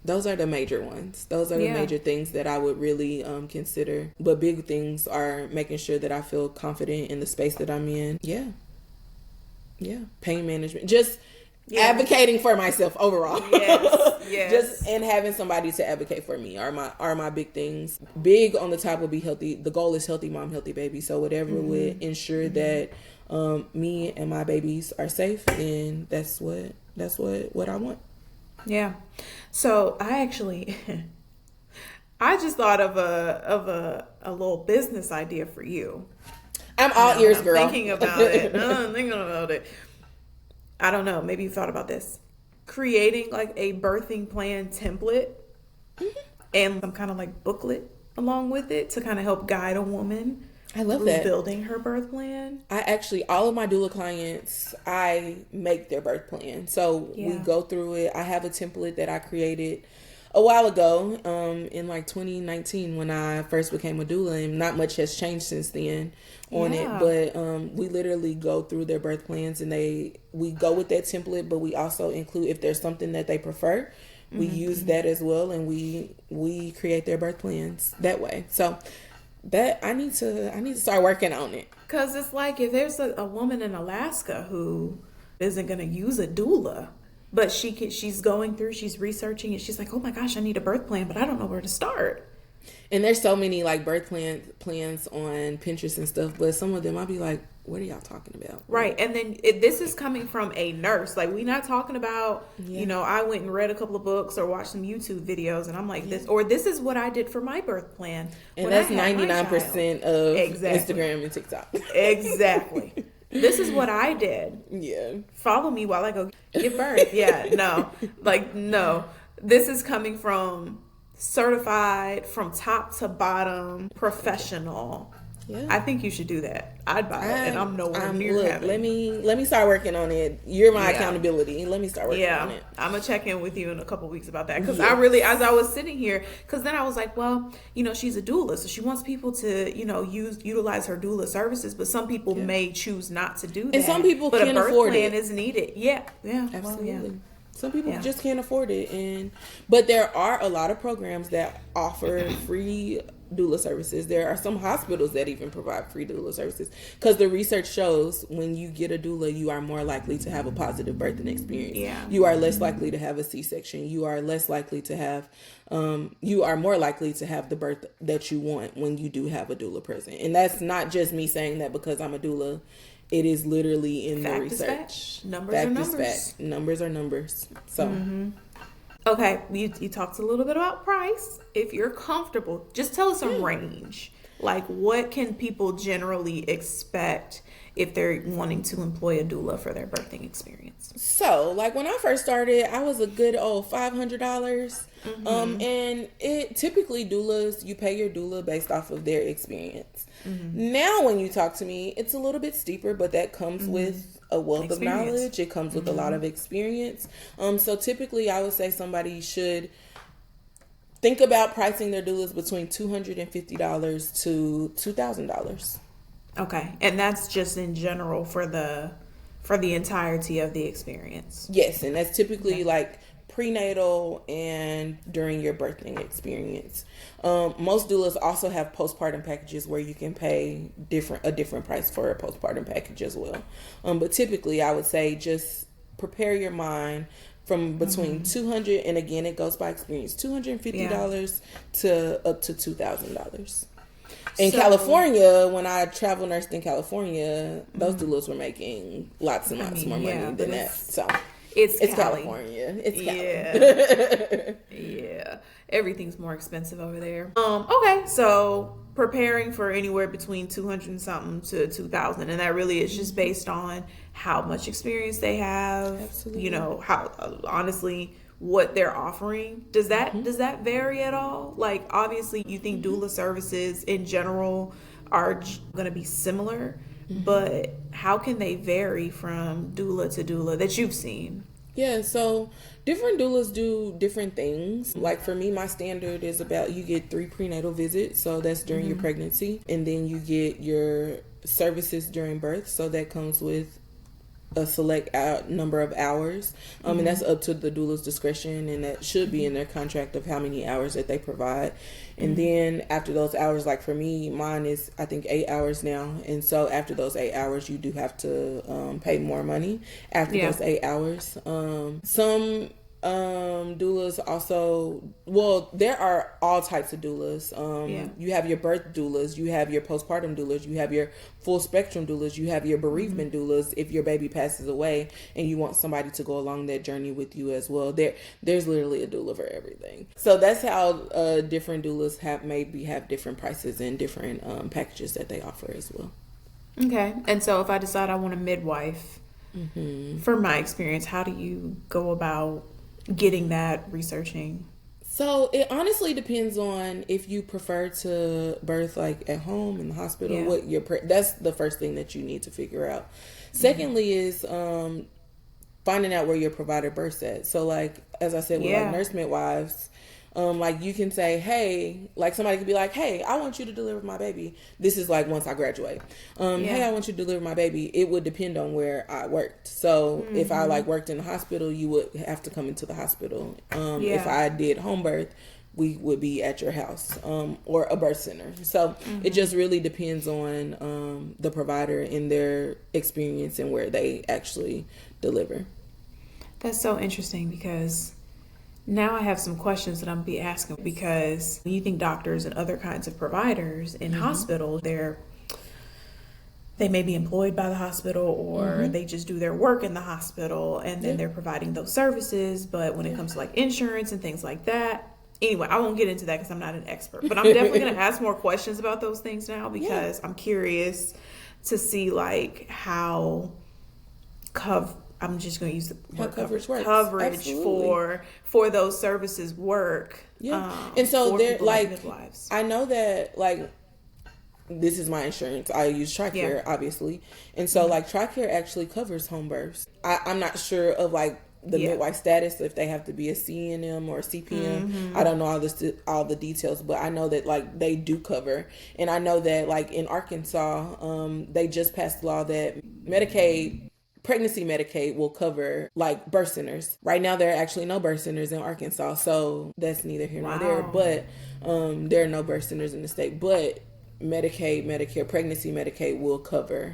Those are the major ones. Those are the major things that I would really consider. But big things are making sure that I feel confident in the space that I'm in. Yeah. Pain management. Just advocating for myself overall. Yes. Just and having somebody to advocate for me are my big things. Big on the top would be healthy. The goal is healthy mom, healthy baby. So whatever would ensure that me and my babies are safe, and that's what I want. Yeah. So I just thought of a little business idea for you. I'm all ears, girl. Thinking about it. I don't know. Maybe you've thought about this. Creating like a birthing plan template and some kind of like booklet along with it to kind of help guide a woman. I love that. Building her birth plan. All of my doula clients, I make their birth plan. So we go through it. I have a template that I created a while ago, in like 2019 when I first became a doula, and not much has changed since then on it. But we literally go through their birth plans, and we go with that template, but we also include, if there's something that they prefer, we use that as well, and we create their birth plans that way. So that I need to start working on it. Cause it's like, if there's a woman in Alaska who isn't gonna use a doula, but she's going through, she's researching, and she's like, oh my gosh, I need a birth plan, but I don't know where to start. And there's so many like birth plans on Pinterest and stuff, but some of them I'll be like, what are y'all talking about? Right. And then this is coming from a nurse. Like, we're not talking about, you know, I went and read a couple of books or watched some YouTube videos and I'm like, this is what I did for my birth plan. And that's 99% of Instagram and TikTok. Exactly. This is what I did. Yeah. Follow me while I go give birth. Yeah. No. Like, no. This is coming from certified, from top to bottom, professional. Yeah. I think you should do that. I'd buy it, and I'm nowhere near having it. Let me start working on it. You're my accountability. Let me start working on it. I'm gonna check in with you in a couple weeks about that, because I really, as I was sitting here, because then I was like, well, you know, she's a doula, so she wants people to, you know, utilize her doula services, but some people may choose not to do that, and some people can't afford it. But a birth plan is needed. Yeah, absolutely. Well, some people just can't afford it, but there are a lot of programs that offer free doula services. There are some hospitals that even provide free doula services, because the research shows when you get a doula, you are more likely to have a positive birthing experience. You are less likely to have a C-section. You are less likely to have you are more likely to have the birth that you want when you do have a doula present. And that's not just me saying that because I'm a doula. It is literally in the research. Numbers are numbers. Fact. Numbers are numbers. So okay, you talked a little bit about price. If you're comfortable, just tell us a range. Like, what can people generally expect if they're wanting to employ a doula for their birthing experience? So, like, when I first started, I was a good old $500. And it typically doulas, you pay your doula based off of their experience. Now, when you talk to me, it's a little bit steeper, but that comes with a wealth of knowledge. It comes with a lot of experience. So typically, I would say somebody should think about pricing their doulas between $250 to $2,000. Okay, and that's just in general for the entirety of the experience. Yes, and that's typically like prenatal and during your birthing experience. Most doulas also have postpartum packages where you can pay a different price for a postpartum package as well. But typically, I would say just prepare your mind from between $200, and again, it goes by experience, $250 to up to $2,000. In California, when I travel nursed in California, those doulas were making lots and lots more money than that. So it's California. It's Cali. Yeah. Everything's more expensive over there. Okay, so preparing for anywhere between 200 and something to 2,000, and that really is just based on how much experience they have. Absolutely. You know, how honestly what they're offering. Does that vary at all? Like, obviously you think doula services in general are going to be similar, but how can they vary from doula to doula that you've seen? Yeah, so different doulas do different things. Like for me, my standard is about, you get 3 prenatal visits, so that's during your pregnancy, and then you get your services during birth, so that comes with a select number of hours, and that's up to the doula's discretion, and that should be in their contract of how many hours that they provide. And then after those hours, like for me, mine is I think 8 hours now, and so after those 8 hours, you do have to pay more money after those 8 hours. Some doulas also, well, there are all types of doulas. You have your birth doulas, you have your postpartum doulas, you have your full spectrum doulas, you have your bereavement doulas if your baby passes away and you want somebody to go along that journey with you as well. There's literally a doula for everything. So that's how different doulas have different prices and different packages that they offer as well. Okay, and so if I decide I want a midwife, from my experience, how do you go about getting that, researching? So it honestly depends on if you prefer to birth like at home in the hospital. What that's the first thing that you need to figure out. Secondly is finding out where your provider births at. So like as I said with like nurse midwives, like you can say, hey, like somebody could be like, hey, I want you to deliver my baby. This is like once I graduate. Hey, I want you to deliver my baby. It would depend on where I worked. So if I like worked in the hospital, you would have to come into the hospital. If I did home birth, we would be at your house or a birth center. So it just really depends on the provider and their experience and where they actually deliver. That's so interesting because Now I have some questions that I'm be asking, because you think doctors and other kinds of providers in hospitals, they may be employed by the hospital, or they just do their work in the hospital, and then they're providing those services. But when it comes to like insurance and things like that, anyway, I won't get into that because I'm not an expert, but I'm definitely going to ask more questions about those things now, because I'm curious to see like how I'm just going to use the word coverage for those services work. And so they're like midwives. I know that like this is my insurance. I use TRICARE, obviously. And so like TRICARE actually covers home births. I'm not sure of like the midwife status, if they have to be a CNM or a CPM. I don't know all the details, but I know that like they do cover. And I know that like in Arkansas, they just passed a law that pregnancy Medicaid will cover like birth centers. Right now there are actually no birth centers in Arkansas, so that's neither here nor there. But there are no birth centers in the state, but Medicaid, Medicare, pregnancy Medicaid will cover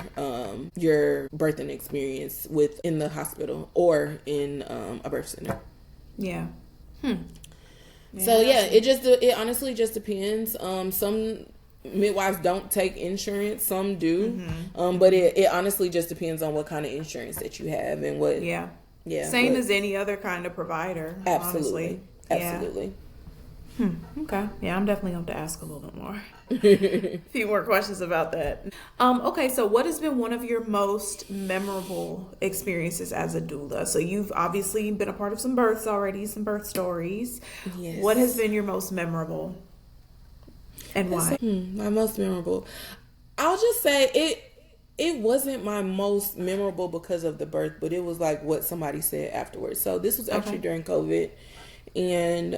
your birthing experience in the hospital or in a birth center. Yeah. So it honestly just depends. Some midwives don't take insurance, some do, but it honestly just depends on what kind of insurance that you have and what. Same as any other kind of provider. Absolutely. Honestly. Absolutely. Okay. Yeah, I'm definitely going to ask a little bit more. A few more questions about that. Okay, so what has been one of your most memorable experiences as a doula? So you've obviously been a part of some births already, some birth stories. Yes. What has been your most memorable, and why? My most memorable. I'll just say it wasn't my most memorable because of the birth, but it was like what somebody said afterwards. So this was actually during COVID, and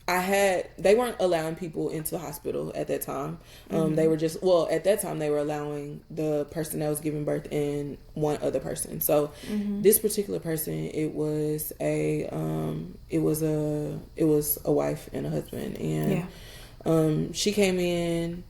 they weren't allowing people into the hospital at that time. They were at that time they were allowing the person that was giving birth and one other person. So this particular person, it was a wife and a husband, and she came in.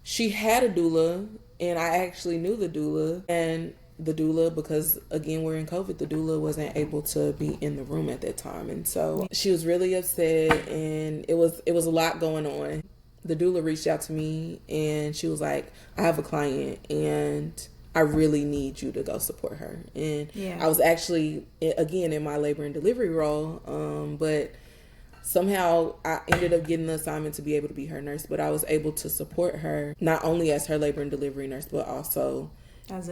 She had a doula, and I actually knew the doula, and the doula, because again we're in COVID, the doula wasn't able to be in the room at that time, and so she was really upset, and it was a lot going on. The doula reached out to me, and she was like, I have a client and I really need you to go support her. And I was actually again in my labor and delivery role, but somehow I ended up getting the assignment to be able to be her nurse, but I was able to support her not only as her labor and delivery nurse, but also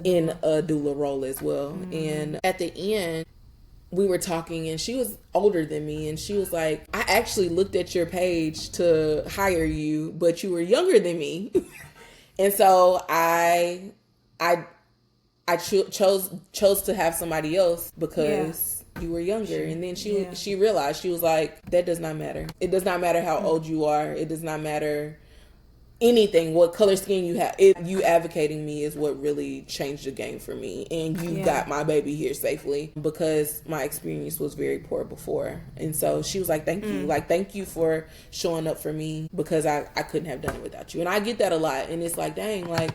in a doula role as well. And at the end, we were talking, and she was older than me, and she was like, I actually looked at your page to hire you, but you were younger than me. And so I chose to have somebody else because you were younger. And then she realized, she was like, that does not matter. It does not matter how old you are. It does not matter anything, what color skin you have. You advocating me is what really changed the game for me, and you got my baby here safely, because my experience was very poor before. And so she was like, thank you, like, thank you for showing up for me, because I couldn't have done it without you. And I get that a lot, and it's like, dang, like,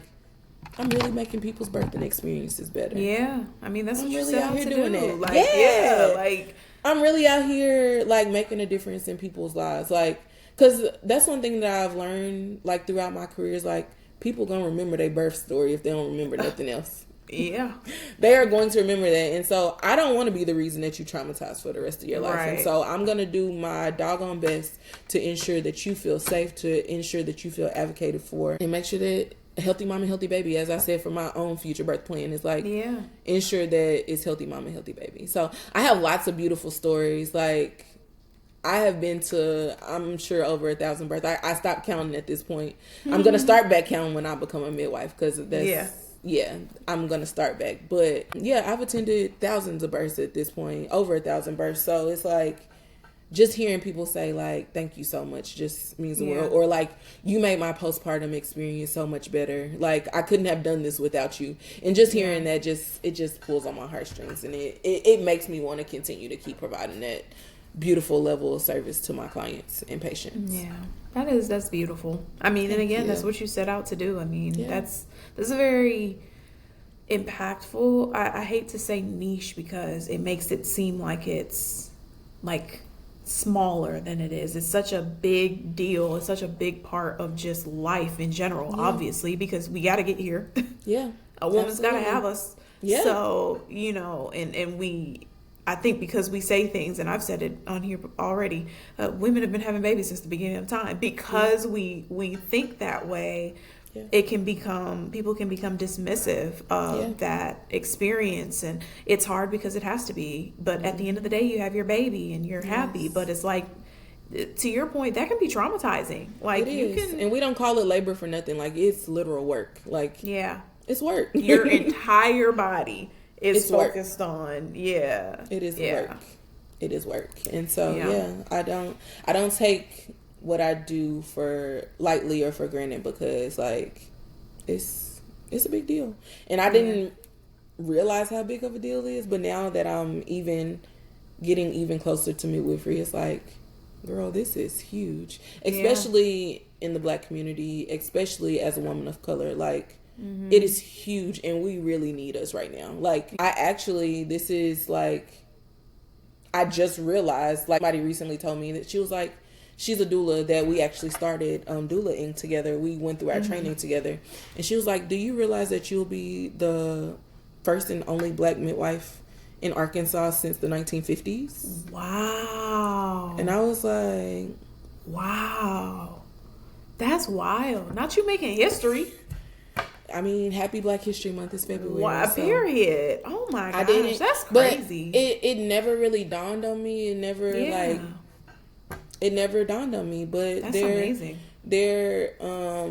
I'm really making people's birthing experiences better. I mean, that's what I'm you really set out out here to doing do. it. Like, like, I'm really out here like making a difference in people's lives, like, because that's one thing that I've learned, like, throughout my career, is, like, people gonna remember their birth story if they don't remember nothing else. They are going to remember that. And so I don't want to be the reason that you traumatize for the rest of your life. And so I'm going to do my doggone best to ensure that you feel safe, to ensure that you feel advocated for, and make sure that healthy mom and healthy baby, as I said, for my own future birth plan, is like, ensure that it's healthy mom and healthy baby. So I have lots of beautiful stories. Like, I have been to, I'm sure, over 1,000 births. I stopped counting at this point. I'm going to start back counting when I become a midwife, because that's, I'm going to start back. But I've attended thousands of births at this point, over 1,000 births. So it's like, just hearing people say, like, thank you so much just means the world. Or, like, you made my postpartum experience so much better. Like, I couldn't have done this without you. And just hearing that, it just pulls on my heartstrings. And it makes me want to continue to keep providing that beautiful level of service to my clients and patients. That's beautiful. I mean, and again, that's what you set out to do. I mean, that's a very impactful, I hate to say niche, because it makes it seem like it's like smaller than it is. It's such a big deal. It's such a big part of just life in general, obviously, because we got to get here. Yeah. A woman's got to have us. Yeah. So, you know, and we, I think because we say things, and I've said it on here already, women have been having babies since the beginning of time. Because we think that way, it can become, people can become dismissive of that experience. And it's hard because it has to be. But at the end of the day, you have your baby and you're happy. But it's like, to your point, that can be traumatizing. Like, you can. And we don't call it labor for nothing. Like, it's literal work. Like, it's work. Your entire body is focused work. On. Yeah. It is work. It is work. And so, I don't take what I do for lightly or for granted, because like it's a big deal. And I didn't realize how big of a deal it is, but now that I'm getting even closer to midwifery, it's like, girl, this is huge. Especially in the Black community, especially as a woman of color. Like, it is huge, and we really need us right now. Like, this is like, I just realized, like, somebody recently told me that she was like, she's a doula that we actually started doula-ing together. We went through our training together. And she was like, do you realize that you'll be the first and only Black midwife in Arkansas since the 1950s? Wow. And I was like, wow. That's wild. Not you making history. I mean, happy Black History Month is February. Wow, so. Period. Oh my gosh, that's crazy. But it never really dawned on me. It never it never dawned on me. But that's amazing. There are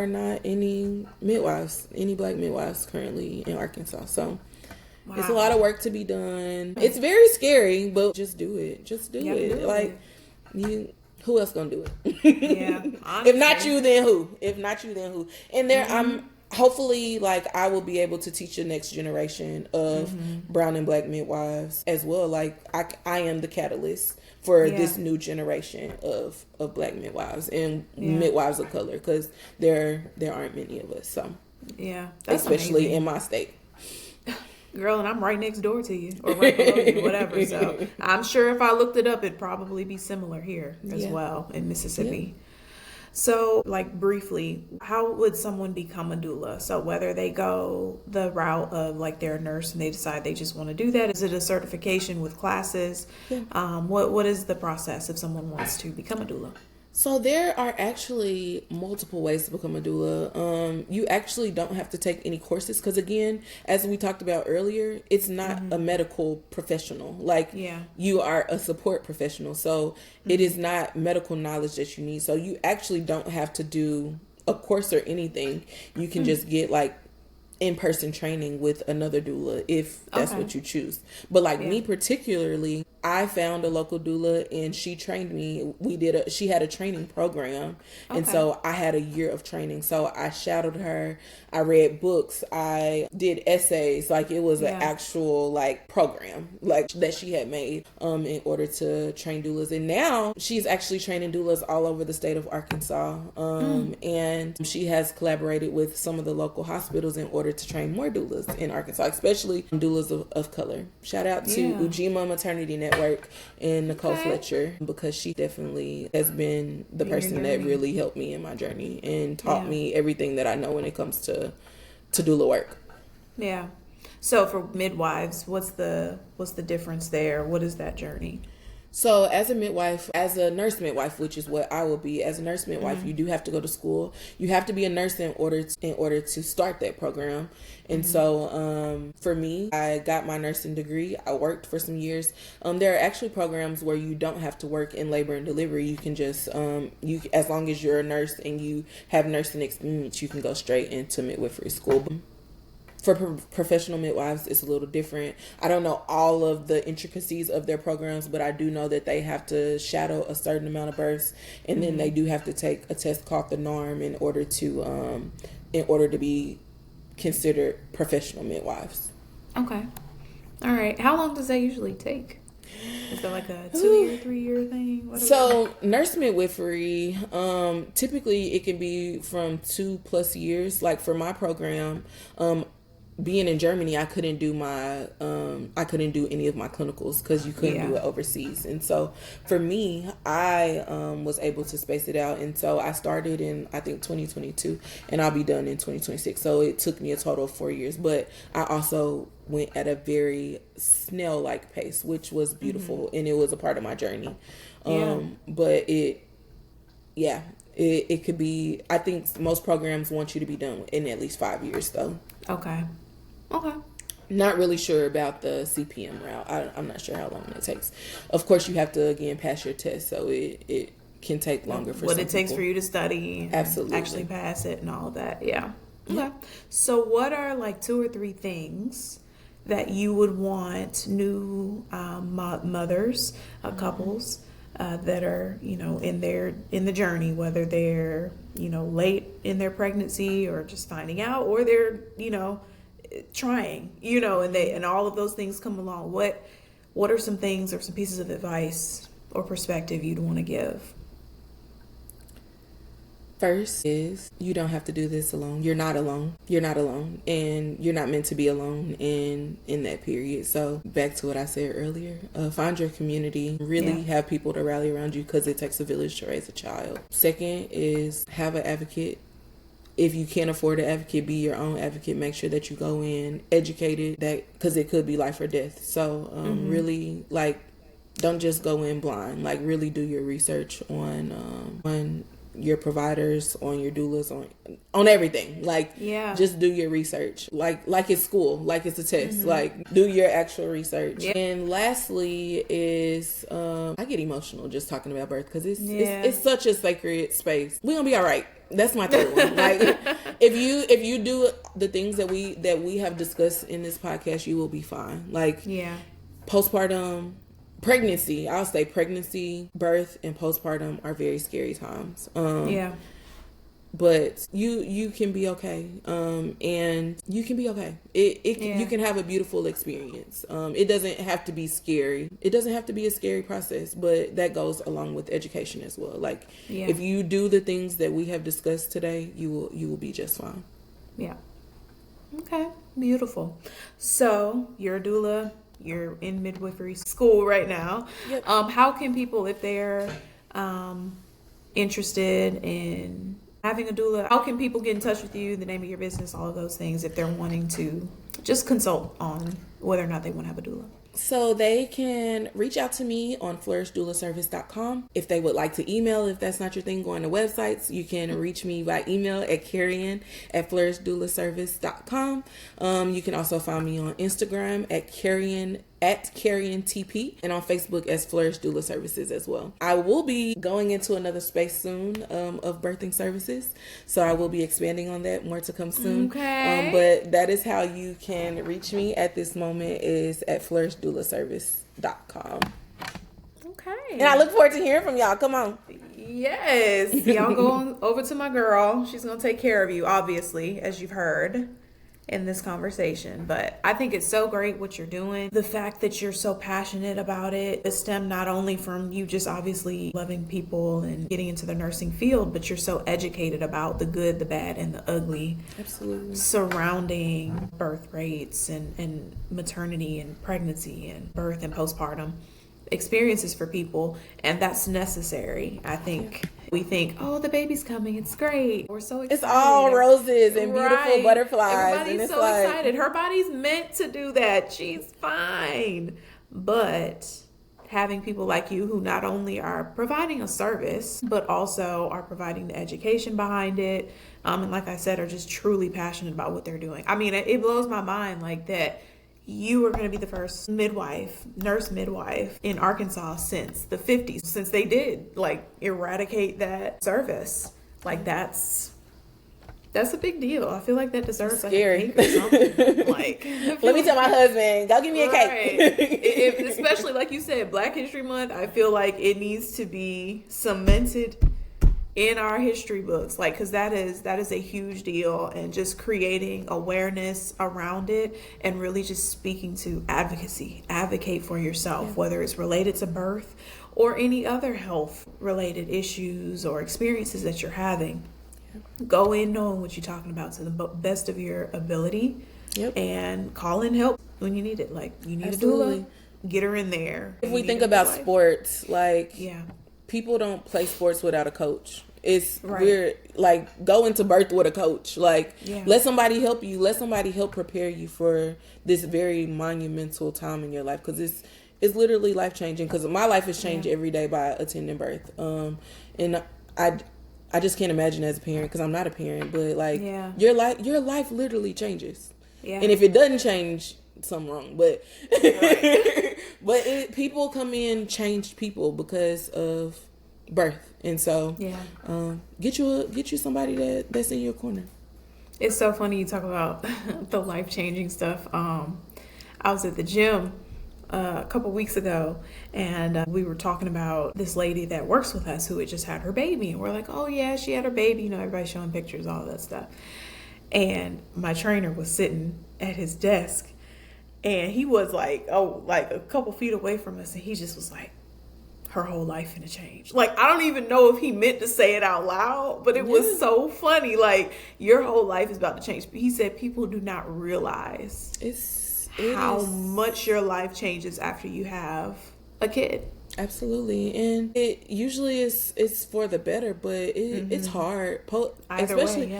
not any Black midwives currently in Arkansas. So it's a lot of work to be done. It's very scary, but just do it. Just do it. Like, who else gonna do it? Yeah. If not you, then who? If not you, then who? And I'm hopefully, like, I will be able to teach the next generation of brown and Black midwives as well. Like, I am the catalyst for this new generation of Black midwives and midwives of color, because there aren't many of us. So that's especially amazing. In my state. Girl, and I'm right next door to you, or right below you, whatever. So I'm sure if I looked it up, it'd probably be similar here as well in Mississippi. Yeah. So, like, briefly, how would someone become a doula? So whether they go the route of, like, they're a nurse and they decide they just want to do that, is it a certification with classes? Yeah. What is the process if someone wants to become a doula? So there are actually multiple ways to become a doula. You actually don't have to take any courses, because, again, as we talked about earlier, it's not a medical professional. Like, you are a support professional. So it is not medical knowledge that you need. So you actually don't have to do a course or anything. You can just get, like, in-person training with another doula if that's what you choose. But like me particularly, I found a local doula and she trained me. She had a training program. And so I had a year of training. So I shadowed her. I read books. I did essays. Like, it was an actual, like, program, like, that she had made in order to train doulas. And now she's actually training doulas all over the state of Arkansas. And she has collaborated with some of the local hospitals in order to train more doulas in Arkansas, especially doulas of color. Shout out to Ujima Maternity Network and Nicole Fletcher, because she definitely has been the person that really helped me in my journey and taught me everything that I know when it comes to doula work. Yeah. So for midwives, what's the difference there? What is that journey? So as a midwife, as a nurse midwife, which is what I will be, as a nurse midwife, you do have to go to school. You have to be a nurse in order to start that program. And so for me, I got my nursing degree. I worked for some years. There are actually programs where you don't have to work in labor and delivery. You can just, as long as you're a nurse and you have nursing experience, you can go straight into midwifery school. For professional midwives, it's a little different. I don't know all of the intricacies of their programs, but I do know that they have to shadow a certain amount of births, and then they do have to take a test called the NARM in order to be considered professional midwives. Okay. All right. How long does that usually take? Is that like a 2-year, 3-year thing? So nurse midwifery, typically it can be from 2+ years. Like for my program, being in Germany, I couldn't do any of my clinicals because you couldn't do it overseas. And so for me, I was able to space it out. And so I started in, I think, 2022, and I'll be done in 2026. So it took me a total of 4 years. But I also went at a very snail-like pace, which was beautiful. And it was a part of my journey. But it could be, I think most programs want you to be done in at least 5 years, though. Okay. Not really sure about the CPM route. I'm not sure how long that takes. Of course, you have to, again, pass your test, so it can take longer for what it takes for you to study. Absolutely. Actually pass it and all of that. Yeah. Okay. So what are like 2 or 3 things that you would want new mothers, couples, that are, in the journey, whether they're, late in their pregnancy or just finding out, or they're, trying, and all of those things come along. What are some things or some pieces of advice or perspective you'd want to give? First is, you don't have to do this alone. You're not alone. You're not alone. And you're not meant to be alone in that period. So back to what I said earlier, find your community. Really have people to rally around you, because it takes a village to raise a child. Second is, have an advocate. If you can't afford an advocate, be your own advocate. Make sure that you go in educated, because it could be life or death. So really, don't just go in blind. Really do your research on your providers, on your doulas, on everything. Just do your research. Like it's school, like it's a test. Do your actual research. Yeah. And lastly is, I get emotional just talking about birth, because it's such a sacred space. We're gonna be all right. That's my third one. If you do the things that we have discussed in this podcast, you will be fine. Postpartum, pregnancy, I'll say pregnancy, birth, and postpartum are very scary times. But you can be okay. And you can be okay. You can have a beautiful experience. It doesn't have to be scary. It doesn't have to be a scary process, but that goes along with education as well. If you do the things that we have discussed today, you will be just fine. Yeah. Okay. Beautiful. So you're a doula. You're in midwifery school right now. Yep. How can people, if they're interested in having a doula, how can people get in touch with you, the name of your business, all of those things, if they're wanting to just consult on whether or not they want to have a doula? So they can reach out to me on flourishdoulas.com. If they would like to email, if that's not your thing, going to websites, you can reach me by email at Kerian@flourishdoulasservice.com. You can also find me on Instagram at Kerian TP, and on Facebook as Flourish Doula Services as well. I will be going into another space soon of birthing services, so I will be expanding on that. More to come soon. Okay. But that is how you can reach me at this moment, is at flourishdoulasservice.com. Okay. And I look forward to hearing from y'all. Come on. Yes. Y'all go on over to my girl. She's going to take care of you, obviously, as you've heard in this conversation. But I think it's so great what you're doing. The fact that you're so passionate about it stemmed not only from you just obviously loving people and getting into the nursing field, but you're so educated about the good, the bad, and the ugly. Absolutely. Surrounding birth rates and maternity and pregnancy and birth and postpartum experiences for people, and that's necessary. I think we think, oh, the baby's coming, it's great, we're so excited, it's all roses and beautiful butterflies. Everybody's so excited. Her body's meant to do that, she's fine. But having people like you who not only are providing a service but also are providing the education behind it, and like I said, are just truly passionate about what they're doing. I mean, it blows my mind that you are going to be the first nurse midwife in Arkansas since the 50s, since they did eradicate that service. That's a big deal. I feel like that deserves a cake or something. Let me tell my husband, go give me a cake. Especially like you said, Black History Month, I feel like it needs to be cemented in our history books, because that is a huge deal, and just creating awareness around it and really just speaking to advocacy. Advocate for yourself, whether it's related to birth or any other health related issues or experiences that you're having. go in knowing what you're talking about to the best of your ability. Yep. And call in help when you need it. Like, you need Absolutely. a doula, get her in there. If we think about sports, like, yeah, people don't play sports without a coach. It's right. We're like, go into birth with a coach. Like, yeah. Let somebody help you. Let somebody help prepare you for this very monumental time in your life, because it's literally life changing. Because my life is changed every day by attending birth. And I just can't imagine as a parent, because I'm not a parent, but like, your life literally changes. Yeah. And if it doesn't change, something wrong. But but people come in changed people because of birth. And so get you somebody that's in your corner. It's so funny you talk about the life-changing stuff. I was at the gym a couple weeks ago, and we were talking about this lady that works with us who had just had her baby, and we're like, oh yeah, she had her baby, everybody's showing pictures, all that stuff. And my trainer was sitting at his desk, and he was like a couple feet away from us, and he just was like, her whole life finna change. Like, I don't even know if he meant to say it out loud, but it was so funny. Like, your whole life is about to change. He said people do not realize how much your life changes after you have a kid. Absolutely. And it usually it's for the better, but it's hard. Especially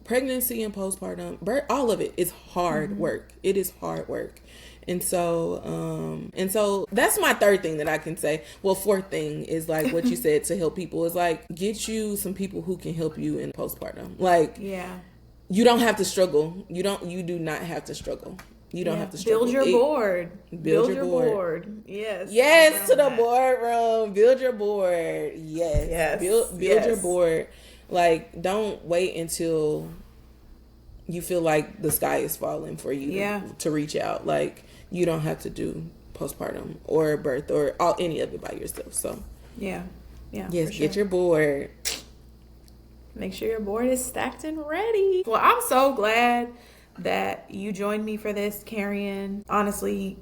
pregnancy and postpartum, all of it is hard work. It is hard work. And so that's my third thing that I can say. Well, fourth thing is like what you said, to help people, is like, get you some people who can help you in postpartum. Like, you don't have to struggle. You do not have to struggle. You don't have to struggle. Build your board. Build your board. Yes, to the boardroom. Build your board. Yes. Build your board. Like, don't wait until you feel like the sky is falling for you to reach out. Like, you don't have to do postpartum or birth or any of it by yourself. So yes, get your board. Make sure your board is stacked and ready. Well, I'm so glad that you joined me for this, Kerian. Honestly,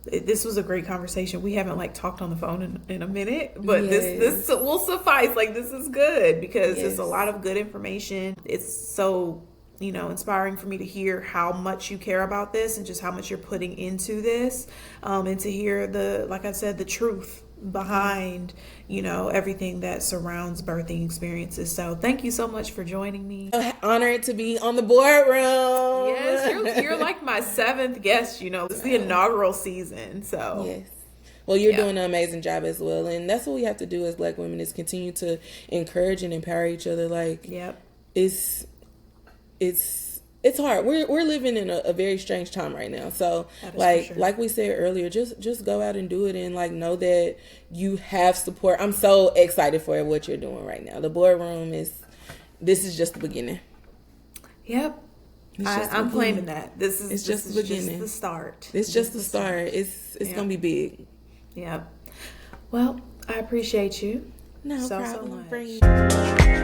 this was a great conversation. We haven't talked on the phone in a minute, but this will suffice. Like, this is good because it's a lot of good information. It's so inspiring for me to hear how much you care about this and just how much you're putting into this, and to hear the truth behind, everything that surrounds birthing experiences. So thank you so much for joining me. Honored to be on the boardroom. Yes, you're like my 7th guest, it's the inaugural season. So yes. Well, you're doing an amazing job as well. And that's what we have to do as Black women, is continue to encourage and empower each other. Like, it's hard. We're living in a very strange time right now. So like we said earlier, just go out and do it, and know that you have support. I'm so excited for what you're doing right now. The boardroom this is just the beginning. Yep. I'm claiming that. This is just the start. It's just the start. It's gonna be big. Yep. Well, I appreciate you so much.